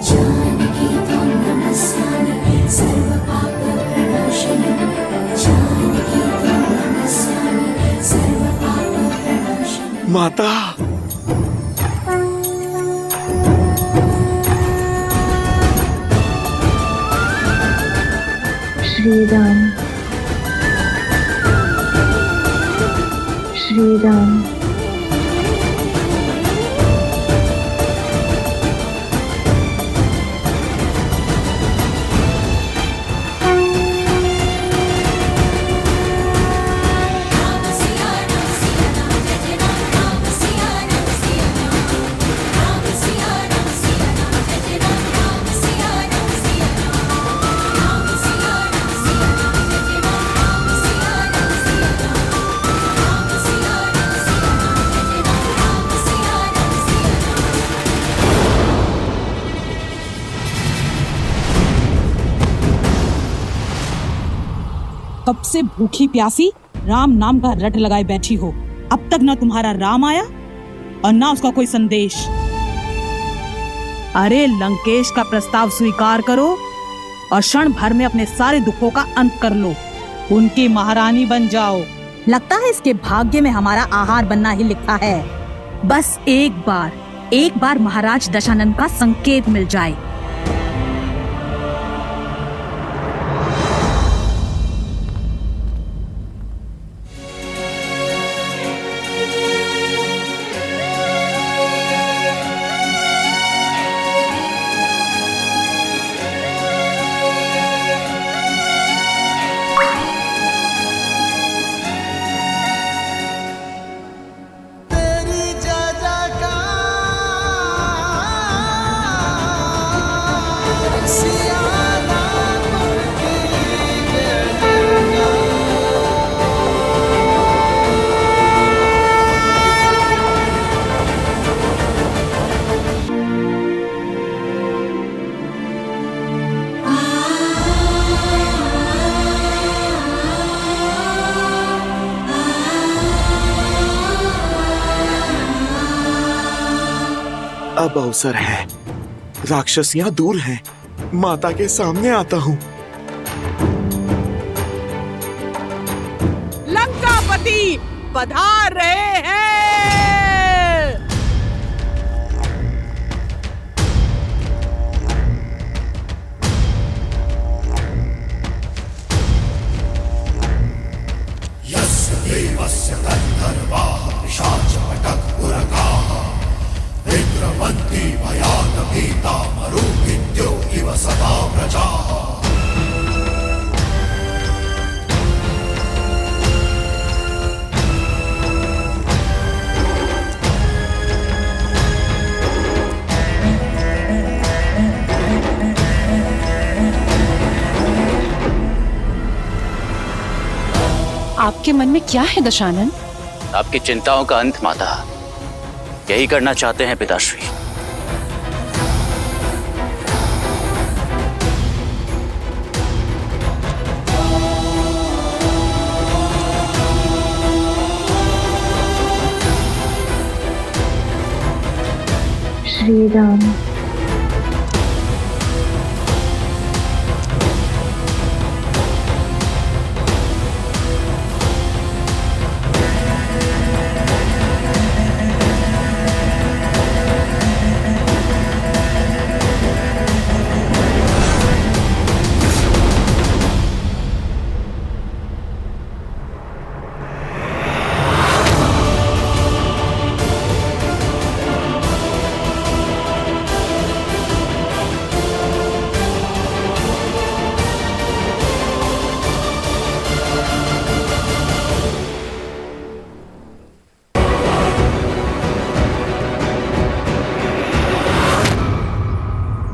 Speaker 9: जानकी त्वां नमस्यामि सर्वपापप्रणाशिनीं। जानकी त्वां नमस्यामि सर्वपापप्रणाशिनीं।
Speaker 1: माता,
Speaker 13: श्री राम, श्री राम।
Speaker 9: राम सिया राम सिया राम जय जय राम। राम सिया राम सिया राम। राम सिया राम सिया राम जय जय राम। राम सिया राम सिया राम। राम सिया राम सिया राम जय जय राम। राम सिया राम सिया राम। राम सिया राम सिया राम जय जय राम। राम सिया राम सिया
Speaker 11: कब से भूखी प्यासी राम नाम का रट लगाए बैठी हो, अब तक ना तुम्हारा राम आया और ना उसका कोई संदेश। अरे लंकेश का प्रस्ताव स्वीकार करो और क्षण भर में अपने सारे दुखों का अंत कर लो, उनकी महारानी बन जाओ। लगता है इसके भाग्य में हमारा आहार बनना ही लिखा है। बस एक बार महाराज दशानन का संकेत मिल जाए।
Speaker 2: तेरी जय जयकार, सिया राम की जय
Speaker 1: अब अवसर है, राक्षसियां दूर हैं, माता के सामने आता हूँ।
Speaker 11: लंकापति पधार रहे हैं।
Speaker 12: आपके मन में क्या है दशानन?
Speaker 5: आपकी चिंताओं का अंत माता, यही करना चाहते हैं पिताश्री।
Speaker 13: श्री राम,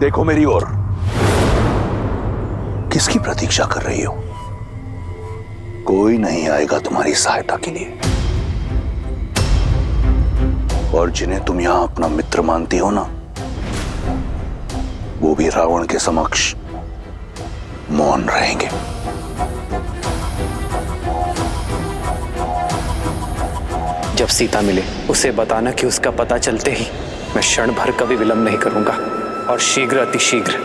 Speaker 8: देखो मेरी ओर। किसकी प्रतीक्षा कर रही हो? कोई नहीं आएगा तुम्हारी सहायता के लिए, और जिन्हें तुम यहां अपना मित्र मानती हो ना, वो भी रावण के समक्ष मौन रहेंगे।
Speaker 10: जब सीता मिले उसे बताना कि उसका पता चलते ही मैं क्षण भर का भी विलंब नहीं करूंगा, और शीघ्र अतिशीघ्र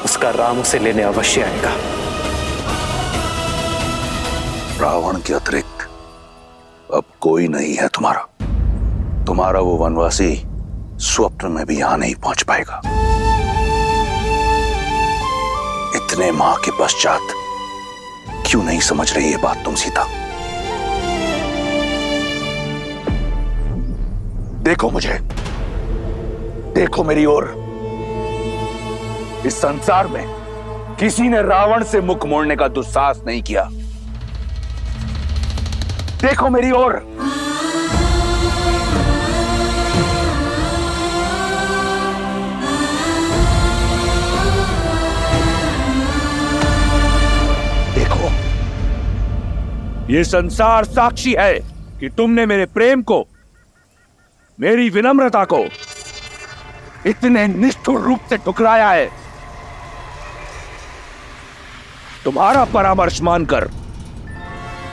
Speaker 10: उसका राम उसे लेने अवश्य आएगा।
Speaker 8: रावण के अतिरिक्त अब कोई नहीं है तुम्हारा। तुम्हारा वो वनवासी स्वप्न में भी यहां नहीं पहुंच पाएगा। इतने माह के पश्चात क्यों नहीं समझ रही ये बात तुम सीता? देखो मुझे, देखो मेरी ओर। इस संसार में किसी ने रावण से मुख मोड़ने का दुस्साहस नहीं किया। देखो मेरी ओर। देखो,
Speaker 14: ये संसार साक्षी है कि तुमने मेरे प्रेम को, मेरी विनम्रता को इतने निष्ठुर रूप से ठुकराया है। तुम्हारा परामर्श मानकर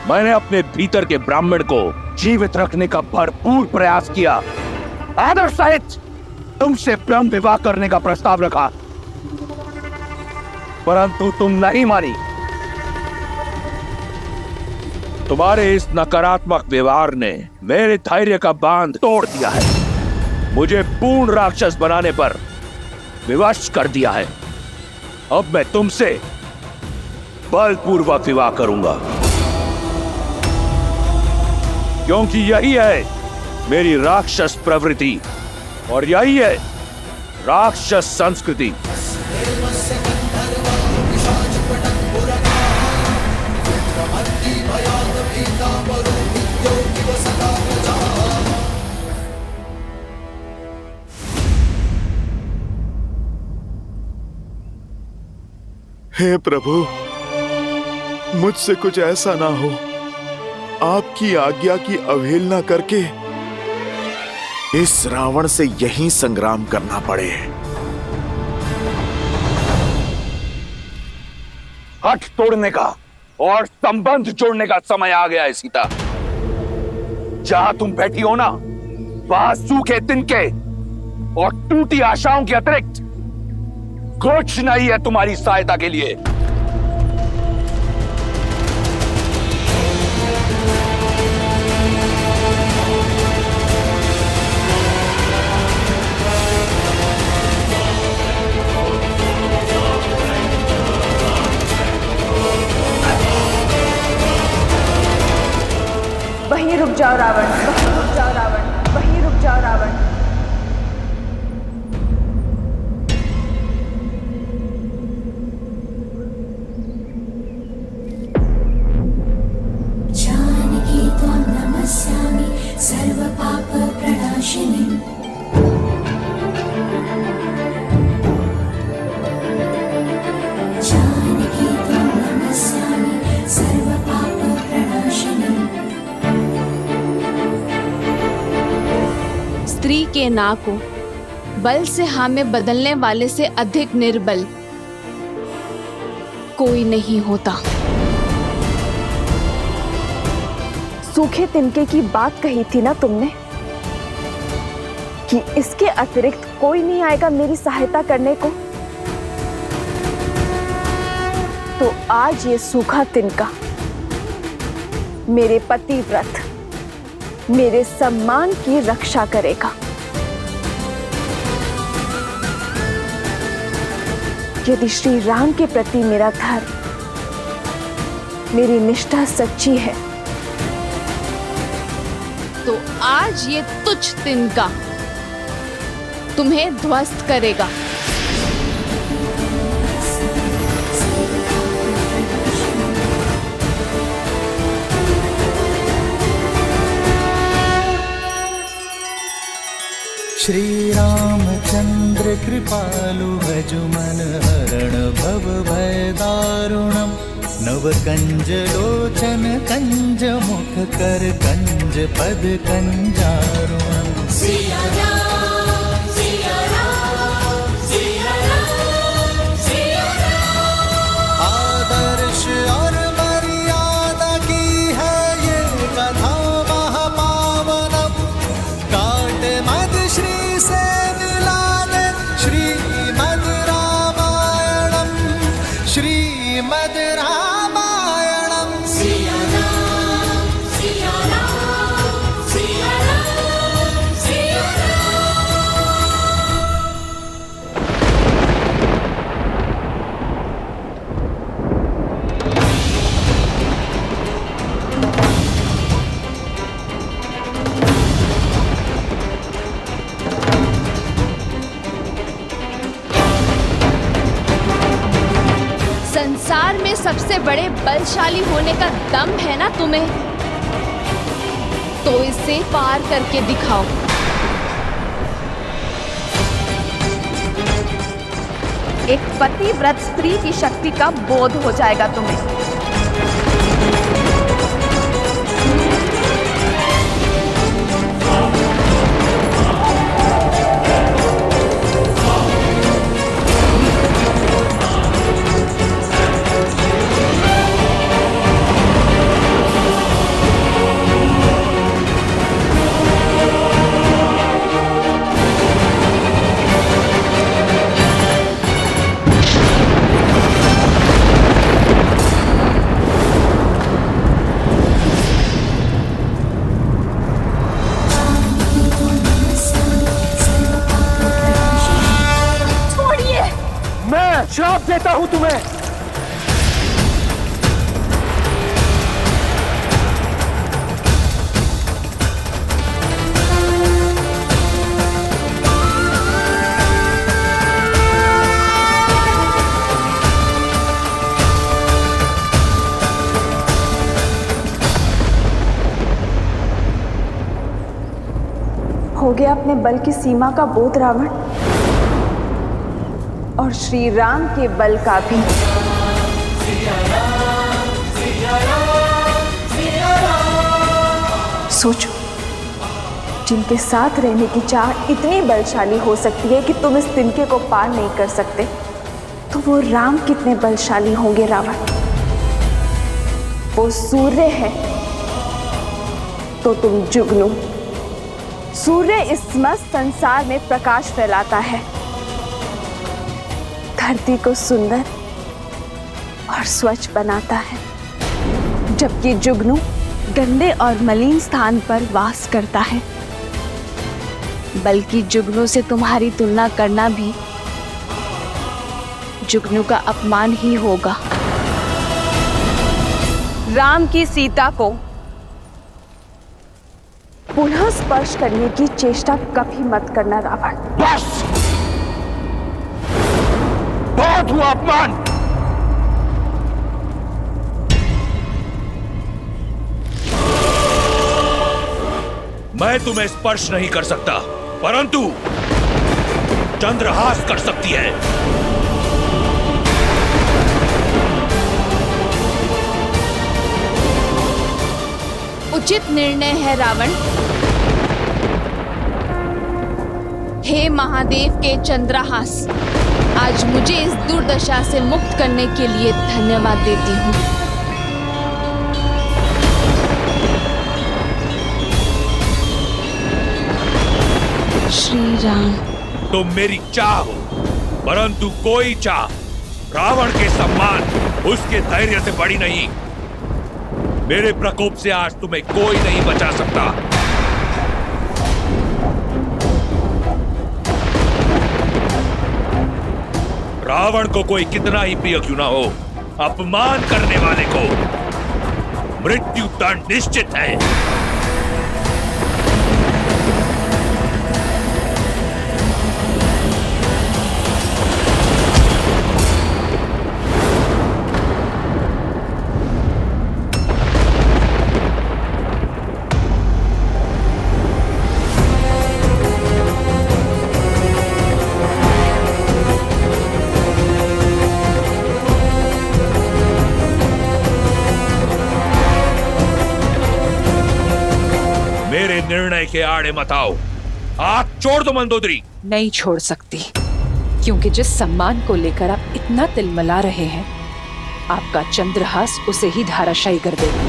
Speaker 14: मैंने अपने भीतर के ब्राह्मण को जीवित रखने का भरपूर प्रयास किया। आदर सहित तुमसे प्रेम विवाह करने का प्रस्ताव रखा, परंतु तुम नहीं मानी। तुम्हारे इस नकारात्मक व्यवहार ने मेरे धैर्य का बांध तोड़ दिया है, मुझे पूर्ण राक्षस बनाने पर विवश कर दिया है। अब मैं तुमसे बलपूर्वक विवाह करूंगा, क्योंकि यही है मेरी राक्षस प्रवृत्ति और यही है राक्षस संस्कृति।
Speaker 1: हे प्रभु, मुझसे कुछ ऐसा ना हो, आपकी आज्ञा की अवहेलना करके इस रावण से यहीं संग्राम करना पड़े।
Speaker 8: हठ तोड़ने का और संबंध जोड़ने का समय आ गया है सीता। जहां तुम बैठी हो ना, वहां सूखे तिनके और टूटी आशाओं के अतिरिक्त कुछ नहीं है तुम्हारी सहायता के लिए।
Speaker 12: वहीं रुक जाओ रावण, वहीं रुक जाओ रावण, वहीं रुक जाओ रावण।
Speaker 9: जानकी त्वां नमस्यामि सर्वपापप्रणाशिनीम्। जानकी त्वां नमस्यामि सर्वपापप्रणाशिनीम्।
Speaker 13: स्त्री के ना को बल से हाँ में बदलने वाले से अधिक निर्बल कोई नहीं होता।
Speaker 12: सूखे तिनके की बात कही थी ना तुमने कि इसके अतिरिक्त कोई नहीं आएगा मेरी सहायता करने को। तो आज ये सूखा तिनका मेरे पतिव्रत, मेरे सम्मान की रक्षा करेगा। यदि श्री राम के प्रति मेरा धर्म, मेरी निष्ठा सच्ची है,
Speaker 13: तो आज ये तुच्छ तिनका तुम्हें ध्वस्त करेगा।
Speaker 2: श्री रामचंद्र कृपालु भजुमन हरण भव भय दारुणम नव कंज लोचन कंज मुख कर कंज पद कंजारुणम
Speaker 9: सिया राम सिया राम सिया राम सिया राम।
Speaker 2: आदर्श और मर्यादा की है ये कथा महापावनम काट मद श्री से मिला दे श्रीमद रामायणम श्रीमद रामायणम
Speaker 9: सिया राम सिया राम सिया राम सिया
Speaker 13: संसार में सबसे बड़े बलशाली होने का दम है ना तुम्हें, तो इसे पार करके दिखाओ। एक पतिव्रत स्त्री की शक्ति का बोध हो जाएगा तुम्हें।
Speaker 14: मैं श्राप देता हूं तुम्हें।
Speaker 12: हो गया अपने बल की सीमा का बोध रावण, और श्री राम के बल का भी। सोचो, जिनके साथ रहने की चाह इतनी बलशाली हो सकती है कि तुम इस तिनके को पार नहीं कर सकते, तो वो राम कितने बलशाली होंगे रावण। वो सूर्य है तो तुम जुगनू। सूर्य इस मस्त संसार में प्रकाश फैलाता है, धरती को सुंदर और स्वच्छ बनाता है, जबकि जुगनू गंदे और मलिन स्थान पर वास करता है। बल्कि जुगनू से तुम्हारी तुलना करना भी जुगनू का अपमान ही होगा। राम की सीता को पुनः स्पर्श करने की चेष्टा कभी मत करना रावण।
Speaker 14: बस, बहुत हुआ अपमान। मैं तुम्हें स्पर्श नहीं कर सकता, परंतु चंद्रहास कर सकती है।
Speaker 13: उचित निर्णय है रावण। हे महादेव के चंद्रहास, आज मुझे इस दुर्दशा से मुक्त करने के लिए धन्यवाद देती हूँ। श्री राम।
Speaker 14: तुम मेरी चाह हो, परंतु कोई चाह रावण के सम्मान, उसके धैर्य से बड़ी नहीं। मेरे प्रकोप से आज तुम्हें कोई नहीं बचा सकता। रावण को कोई कितना ही प्रिय क्यों ना हो, अपमान करने वाले को मृत्यु दंड निश्चित है। निर्णय के आड़े मत आओ। हाथ छोड़ दो मंदोदरी।
Speaker 12: नहीं छोड़ सकती, क्योंकि जिस सम्मान को लेकर आप इतना तिलमिला रहे हैं, आपका चंद्रहास उसे ही धाराशायी कर देगा।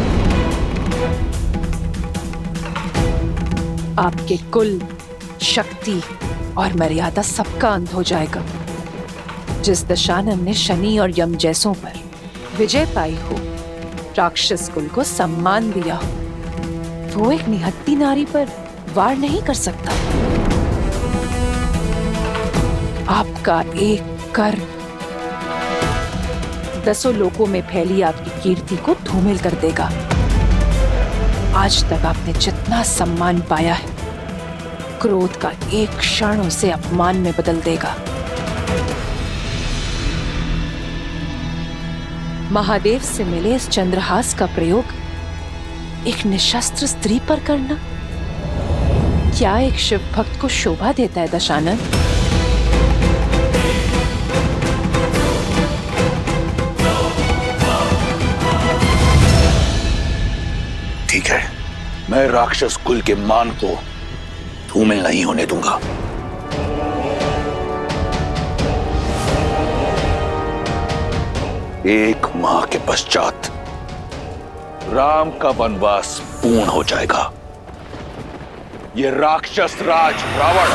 Speaker 12: आपके कुल, शक्ति और मर्यादा सबका अंत हो जाएगा। जिस दशानन ने शनि और यम जैसों पर विजय पाई हो, राक्षस कुल को सम्मान दिया हो, वो एक निहत्ती नारी पर वार नहीं कर सकता। आपका एक कर दसों लोकों में फैली आपकी कीर्ति को धूमिल कर देगा। आज तक आपने जितना सम्मान पाया है, क्रोध का एक क्षण उसे अपमान में बदल देगा। महादेव से मिले इस चंद्रहास का प्रयोग एक निशस्त्र स्त्री पर करना क्या एक शिव भक्त को शोभा देता है दशानन?
Speaker 8: ठीक है, मैं राक्षस कुल के मान को धूमिल नहीं होने दूंगा। एक माह के पश्चात राम का वनवास पूर्ण हो जाएगा। ये राक्षस राज रावण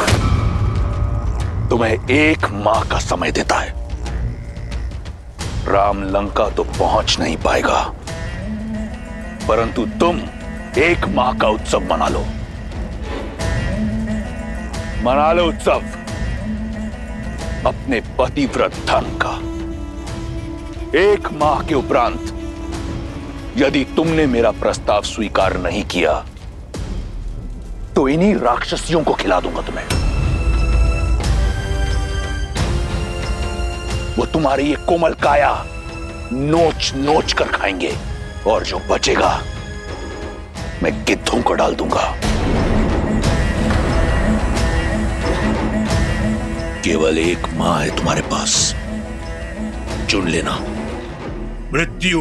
Speaker 8: तुम्हें एक माह का समय देता है। राम लंका तो पहुंच नहीं पाएगा, परंतु तुम एक माह का उत्सव मना लो। मना लो उत्सव अपने पतिव्रत धर्म का। एक माह के उपरांत यदि तुमने मेरा प्रस्ताव स्वीकार नहीं किया तो इन्हीं राक्षसियों को खिला दूंगा तुम्हें। वो तुम्हारी ये कोमल काया नोच नोच कर खाएंगे, और जो बचेगा मैं गिद्धों को डाल दूंगा। केवल एक माह है तुम्हारे पास, चुन लेना, मृत्यु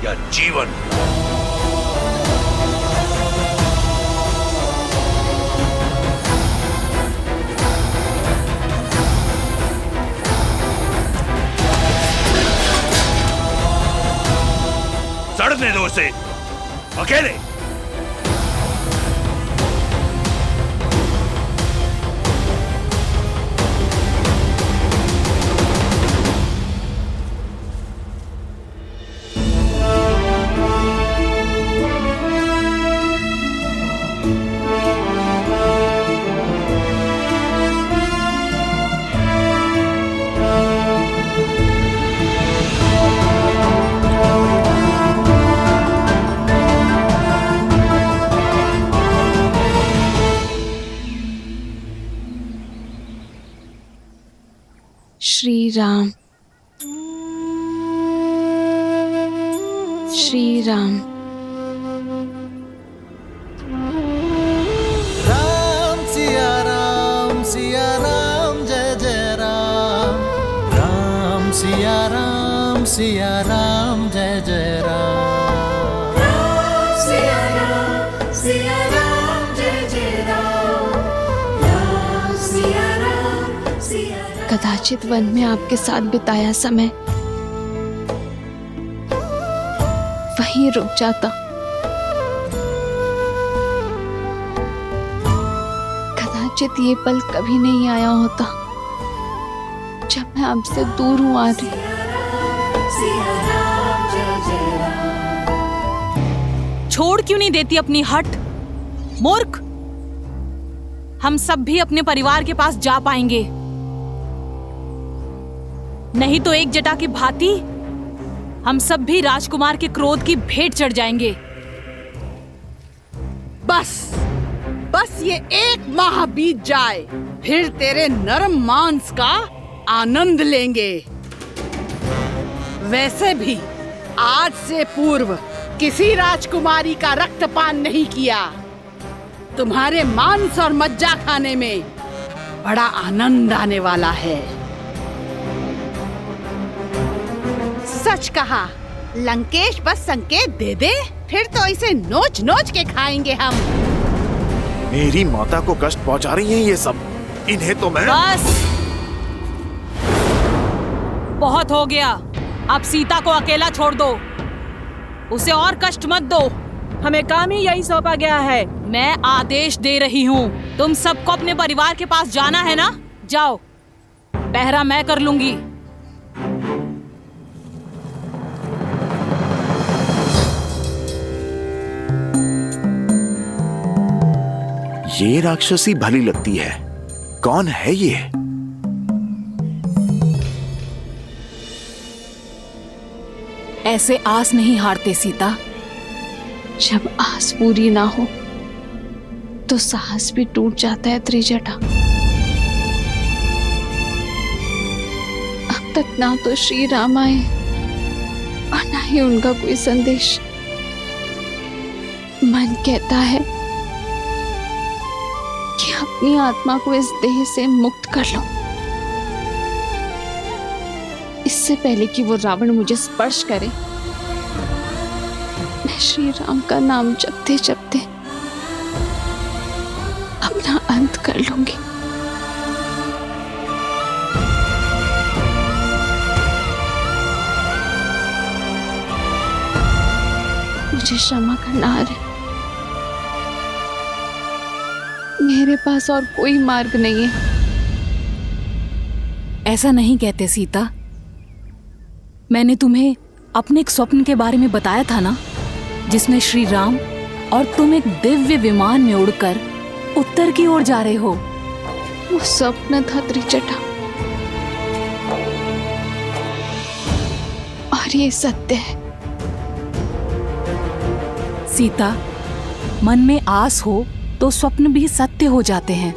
Speaker 8: या जीवन।
Speaker 14: सड़ने दो उसे अकेले।
Speaker 13: श्री राम, श्री राम।
Speaker 2: राम सिया राम जय जय राम। राम सिया राम जय जय राम।
Speaker 9: राम सिया राम जय जय राम। राम सिया राम।
Speaker 13: कदाचित वन में आपके साथ बिताया समय वहीं रुक जाता। कदाचित ये पल कभी नहीं आया होता जब मैं आपसे दूर हूं आ रही।
Speaker 11: छोड़ क्यों नहीं देती अपनी हट, मूर्ख? हम सब भी अपने परिवार के पास जा पाएंगे, नहीं तो एक जटा की भांति हम सब भी राजकुमार के क्रोध की भेंट चढ़ जाएंगे।
Speaker 15: बस ये एक माह बीत जाए, फिर तेरे नरम मांस का आनंद लेंगे। वैसे भी आज से पूर्व किसी राजकुमारी का रक्तपान नहीं किया। तुम्हारे मांस और मज्जा खाने में बड़ा आनंद आने वाला है। सच कहा, लंकेश बस संकेत दे दे, फिर तो इसे नोच नोच के खाएंगे हम।
Speaker 1: मेरी माता को कष्ट पहुंचा रही हैं ये सब। इन्हें तो मैं
Speaker 11: बस बहुत हो गया। अब सीता को अकेला छोड़ दो, उसे और कष्ट मत दो। हमें काम ही यही सौंपा गया है। मैं आदेश दे रही हूँ, तुम सबको अपने परिवार के पास जाना है ना? जाओ, पहरा मैं कर लूंगी।
Speaker 1: ये राक्षसी भली लगती है। कौन है ये?
Speaker 11: ऐसे आस नहीं हारते सीता।
Speaker 13: जब आस पूरी ना हो तो साहस भी टूट जाता है त्रिजटा। अब तक ना तो श्री राम आए और ना ही उनका कोई संदेश। मन कहता है कि अपनी आत्मा को इस देह से मुक्त कर लो, इससे पहले कि वो रावण मुझे स्पर्श करे। मैं श्री राम का नाम जपते जपते अपना अंत कर लूंगी। मुझे क्षमा करना है, मेरे पास और कोई मार्ग नहीं है।
Speaker 11: ऐसा नहीं कहते सीता। मैंने तुम्हें अपने एक स्वप्न के बारे में बताया था ना, जिसमें श्री राम और तुम एक दिव्य विमान में उड़कर उत्तर की ओर जा रहे हो।
Speaker 13: वो स्वप्न था त्रिजटा, और ये सत्य है।
Speaker 11: सीता, मन में आस हो तो स्वप्न भी सत्य हो जाते हैं।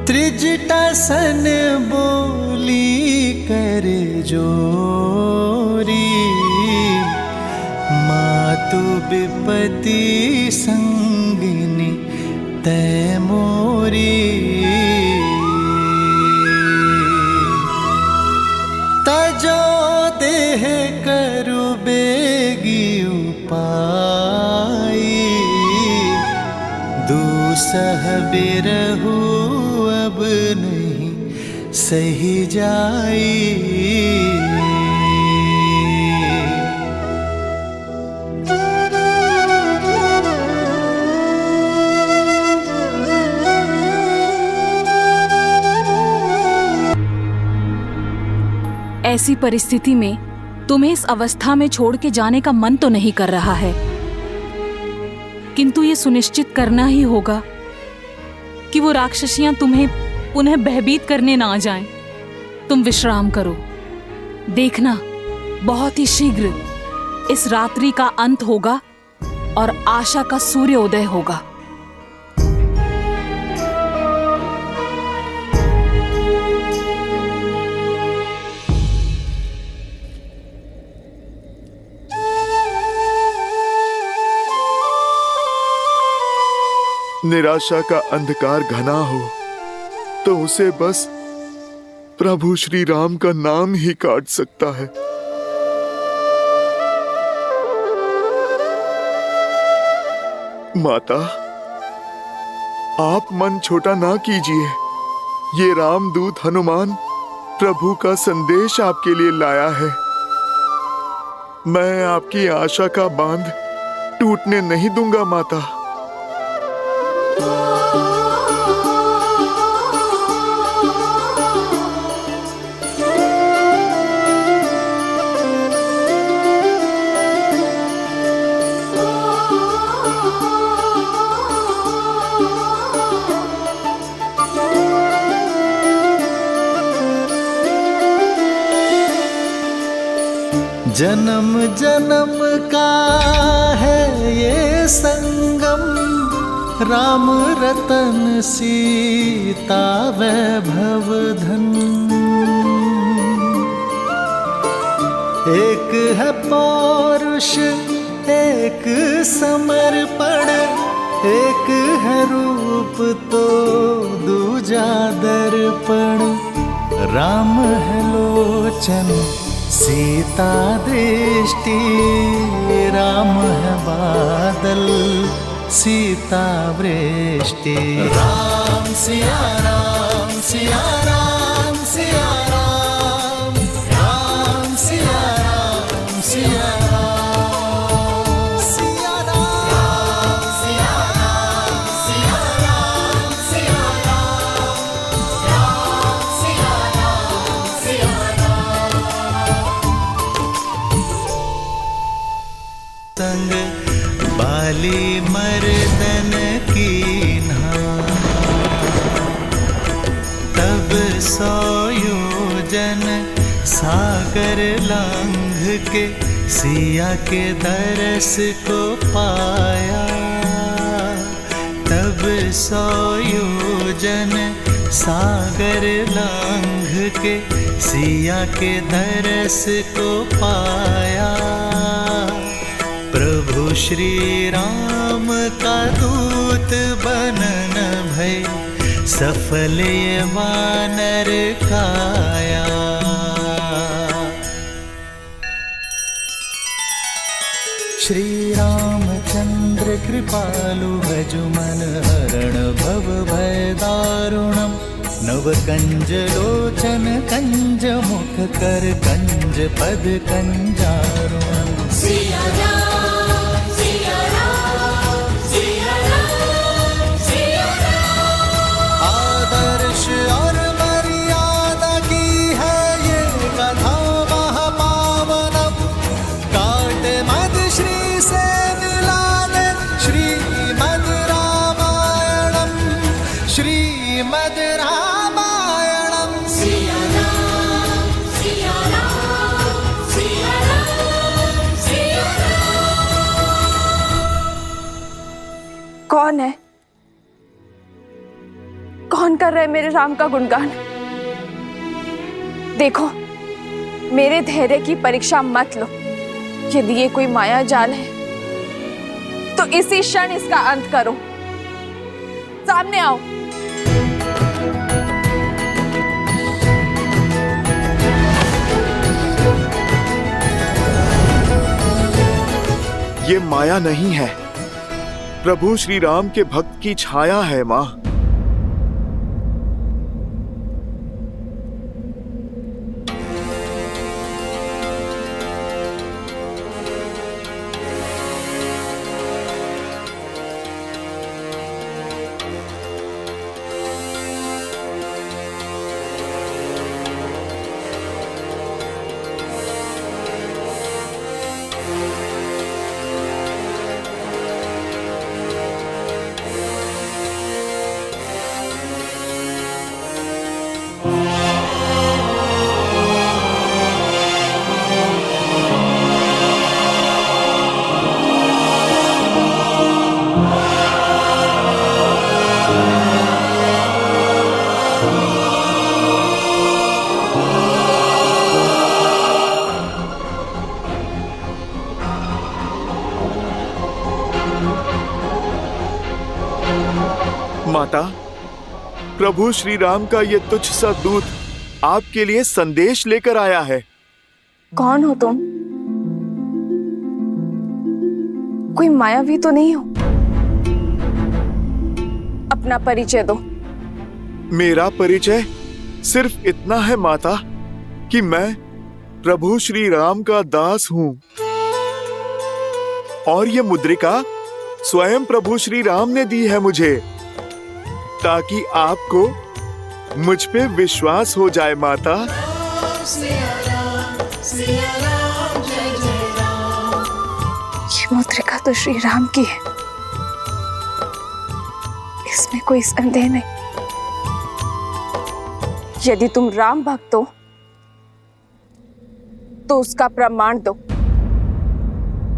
Speaker 2: त्रिजटा सन बोली करे जोरी, मातु विपति संगिनी तै मोरी। तजो देह करु बेगी उपाई, दूसह बिरहु अब नहीं सही जाई।
Speaker 11: ऐसी परिस्थिति में तुम्हें इस अवस्था में छोड़ के जाने का मन तो नहीं कर रहा है, किंतु ये सुनिश्चित करना ही होगा कि वो राक्षसियां तुम्हें पुनः भयभीत करने ना जाएं। तुम विश्राम करो। देखना, बहुत ही शीघ्र इस रात्रि का अंत होगा और आशा का सूर्योदय होगा।
Speaker 1: निराशा का अंधकार घना हो तो उसे बस प्रभु श्री राम का नाम ही काट सकता है। माता, आप मन छोटा ना कीजिए। ये रामदूत हनुमान प्रभु का संदेश आपके लिए लाया है। मैं आपकी आशा का बांध टूटने नहीं दूंगा माता।
Speaker 2: जन्म जन्म का है ये संगम, राम रतन सीता वैभव धन। एक है पौरुष एक समर्पण, एक है रूप तो दूजा दर्पण। राम है लोचन सीता दृष्टि राम है बादल, सीता वृष्टि। राम सिया राम सिया राम सिया राम, राम सिया राम सिया राम, सिया राम सिया राम सिया राम सिया राम, राम सिया राम सिया राम। संग बाली मर्दन कीन्हा, तब सोयोजन सागर लांघ के सिया के दरस को पाया। तब सोयोजन सागर लांघ के सिया के दरस को पाया। प्रभु श्री राम का दूत बनन भय, सफल ये वानर काया। श्री रामचंद्र कृपालु भजु मन हरण भव भय दारुणम। नव कंज लोचन कंज मुख कर कंज पद कंजारुणम।
Speaker 9: सिया राम सिया राम सिया राम सिया राम।
Speaker 2: आदर्श और मर्यादा की है ये कथा महापावनम। काट मद श्री से मिला दे श्रीमद् रामायणम, श्रीमद् रामायणम।
Speaker 9: सिया राम सिया राम सिया राम सिया राम।
Speaker 13: कौन है? कौन कर रहे मेरे राम का गुणगान? देखो, मेरे धैर्य की परीक्षा मत लो। यदि ये कोई माया जाल है तो इसी क्षण इसका अंत करो। सामने आओ।
Speaker 1: ये माया नहीं है, प्रभु श्री राम के भक्त की छाया है माँ। माता, प्रभु श्री राम का ये तुच्छ सा दूत आपके लिए संदेश लेकर आया है।
Speaker 13: कौन हो तुम? कोई मायावी तो नहीं हो? अपना परिचय दो।
Speaker 1: मेरा परिचय सिर्फ इतना है माता कि मैं प्रभु श्री राम का दास हूँ, और ये मुद्रिका स्वयं प्रभु श्री राम ने दी है मुझे, ताकि आपको मुझ पे विश्वास हो जाए माता।
Speaker 13: ये मुद्रिका तो श्री राम की है, इसमें कोई संदेह नहीं। यदि तुम राम भक्त हो तो उसका प्रमाण दो।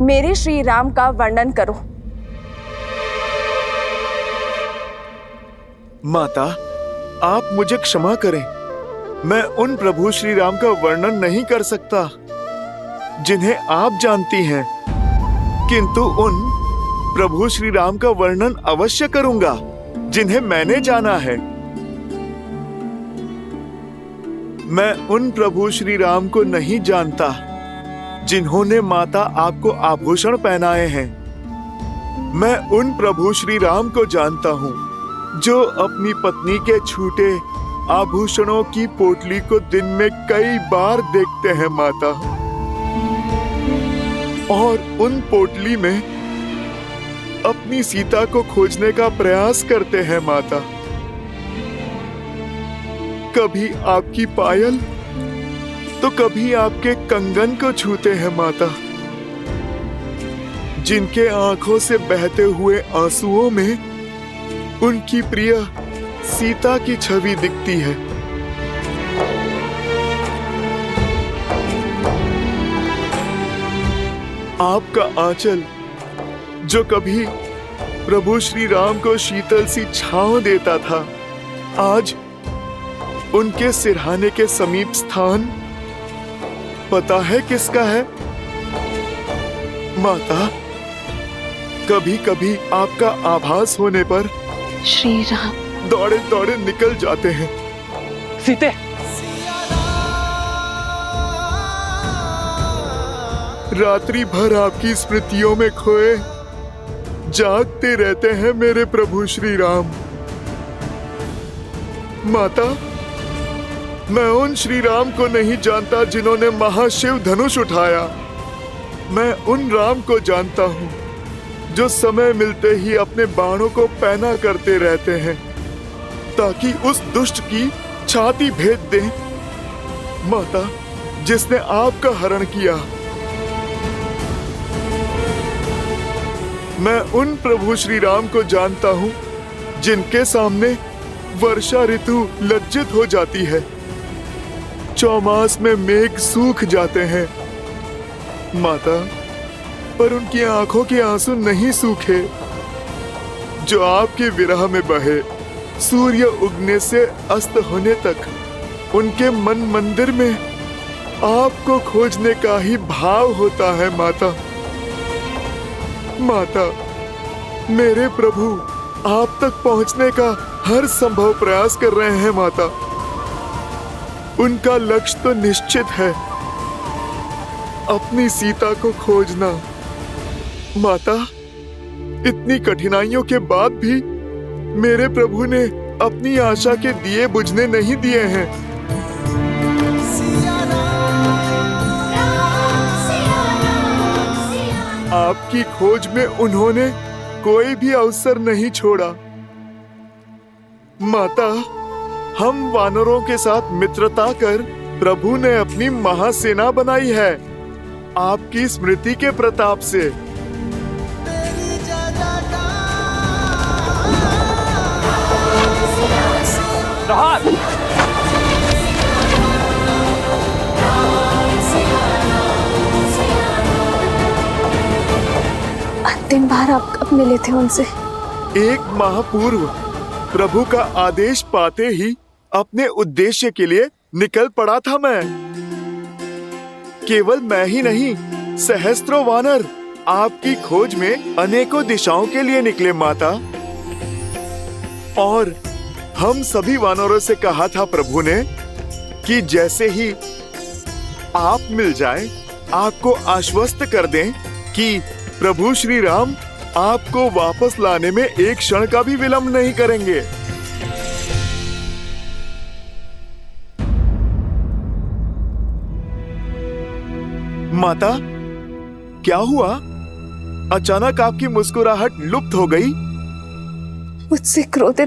Speaker 13: मेरे श्री राम का वर्णन करो।
Speaker 1: माता, आप मुझे क्षमा करें, मैं उन प्रभु श्री राम का वर्णन नहीं कर सकता जिन्हें आप जानती हैं, किंतु उन प्रभु श्री राम का वर्णन अवश्य करूंगा जिन्हें मैंने जाना है। मैं उन प्रभु श्री राम को नहीं जानता जिन्होंने माता आपको आभूषण पहनाए हैं। मैं उन प्रभु श्री राम को जानता हूँ जो अपनी पत्नी के छूटे आभूषणों की पोटली को दिन में कई बार देखते हैं माता, और उन पोटली में अपनी सीता को खोजने का प्रयास करते हैं माता। कभी आपकी पायल तो कभी आपके कंगन को छूते हैं माता, जिनके आंखों से बहते हुए आंसुओं में उनकी प्रिय सीता की छवि दिखती है। आपका आंचल जो कभी प्रभु श्री राम को शीतल सी छांव देता था, आज उनके सिरहाने के समीप स्थान पता है किसका है माता? कभी कभी आपका आभास होने पर
Speaker 13: श्री राम
Speaker 1: दौड़े दौड़े निकल जाते हैं।
Speaker 5: सीते,
Speaker 1: रात्रि भर आपकी स्मृतियों में खोए जागते रहते हैं मेरे प्रभु श्री राम। माता, मैं उन श्री राम को नहीं जानता जिन्होंने महाशिव धनुष उठाया। मैं उन राम को जानता हूँ जो समय मिलते ही अपने बाणों को पैना करते रहते हैं ताकि उस दुष्ट की छाती भेद दें। माता, जिसने आपका हरण किया। मैं उन प्रभु श्री राम को जानता हूँ जिनके सामने वर्षा ऋतु लज्जित हो जाती है, चौमास में मेघ सूख जाते हैं। माता, पर उनकी आंखों के आंसू नहीं सूखे जो आपके विरह में बहे। सूर्य उगने से अस्त होने तक उनके मन मंदिर में आपको खोजने का ही भाव होता है माता। माता, मेरे प्रभु आप तक पहुंचने का हर संभव प्रयास कर रहे हैं माता। उनका लक्ष्य तो निश्चित है, अपनी सीता को खोजना। माता, इतनी कठिनाइयों के बाद भी मेरे प्रभु ने अपनी आशा के दिए बुझने नहीं दिए हैं। आपकी खोज में उन्होंने कोई भी अवसर नहीं छोड़ा। माता, हम वानरों के साथ मित्रता कर प्रभु ने अपनी महासेना बनाई है आपकी स्मृति के प्रताप से।
Speaker 13: अंतिम बार आप कब मिले थे उनसे?
Speaker 1: एक माह पूर्व प्रभु का आदेश पाते ही अपने उद्देश्य के लिए निकल पड़ा था मैं। केवल मैं ही नहीं, सहस्त्रों वानर आपकी खोज में अनेकों दिशाओं के लिए निकले माता। और हम सभी वानरों से कहा था प्रभु ने कि जैसे ही आप मिल जाएं, आपको आश्वस्त कर दें कि प्रभु श्री राम आपको वापस लाने में एक क्षण का भी विलंब नहीं करेंगे। माता, क्या हुआ? अचानक आपकी मुस्कुराहट लुप्त हो गई।
Speaker 13: मुझसे क्रोधित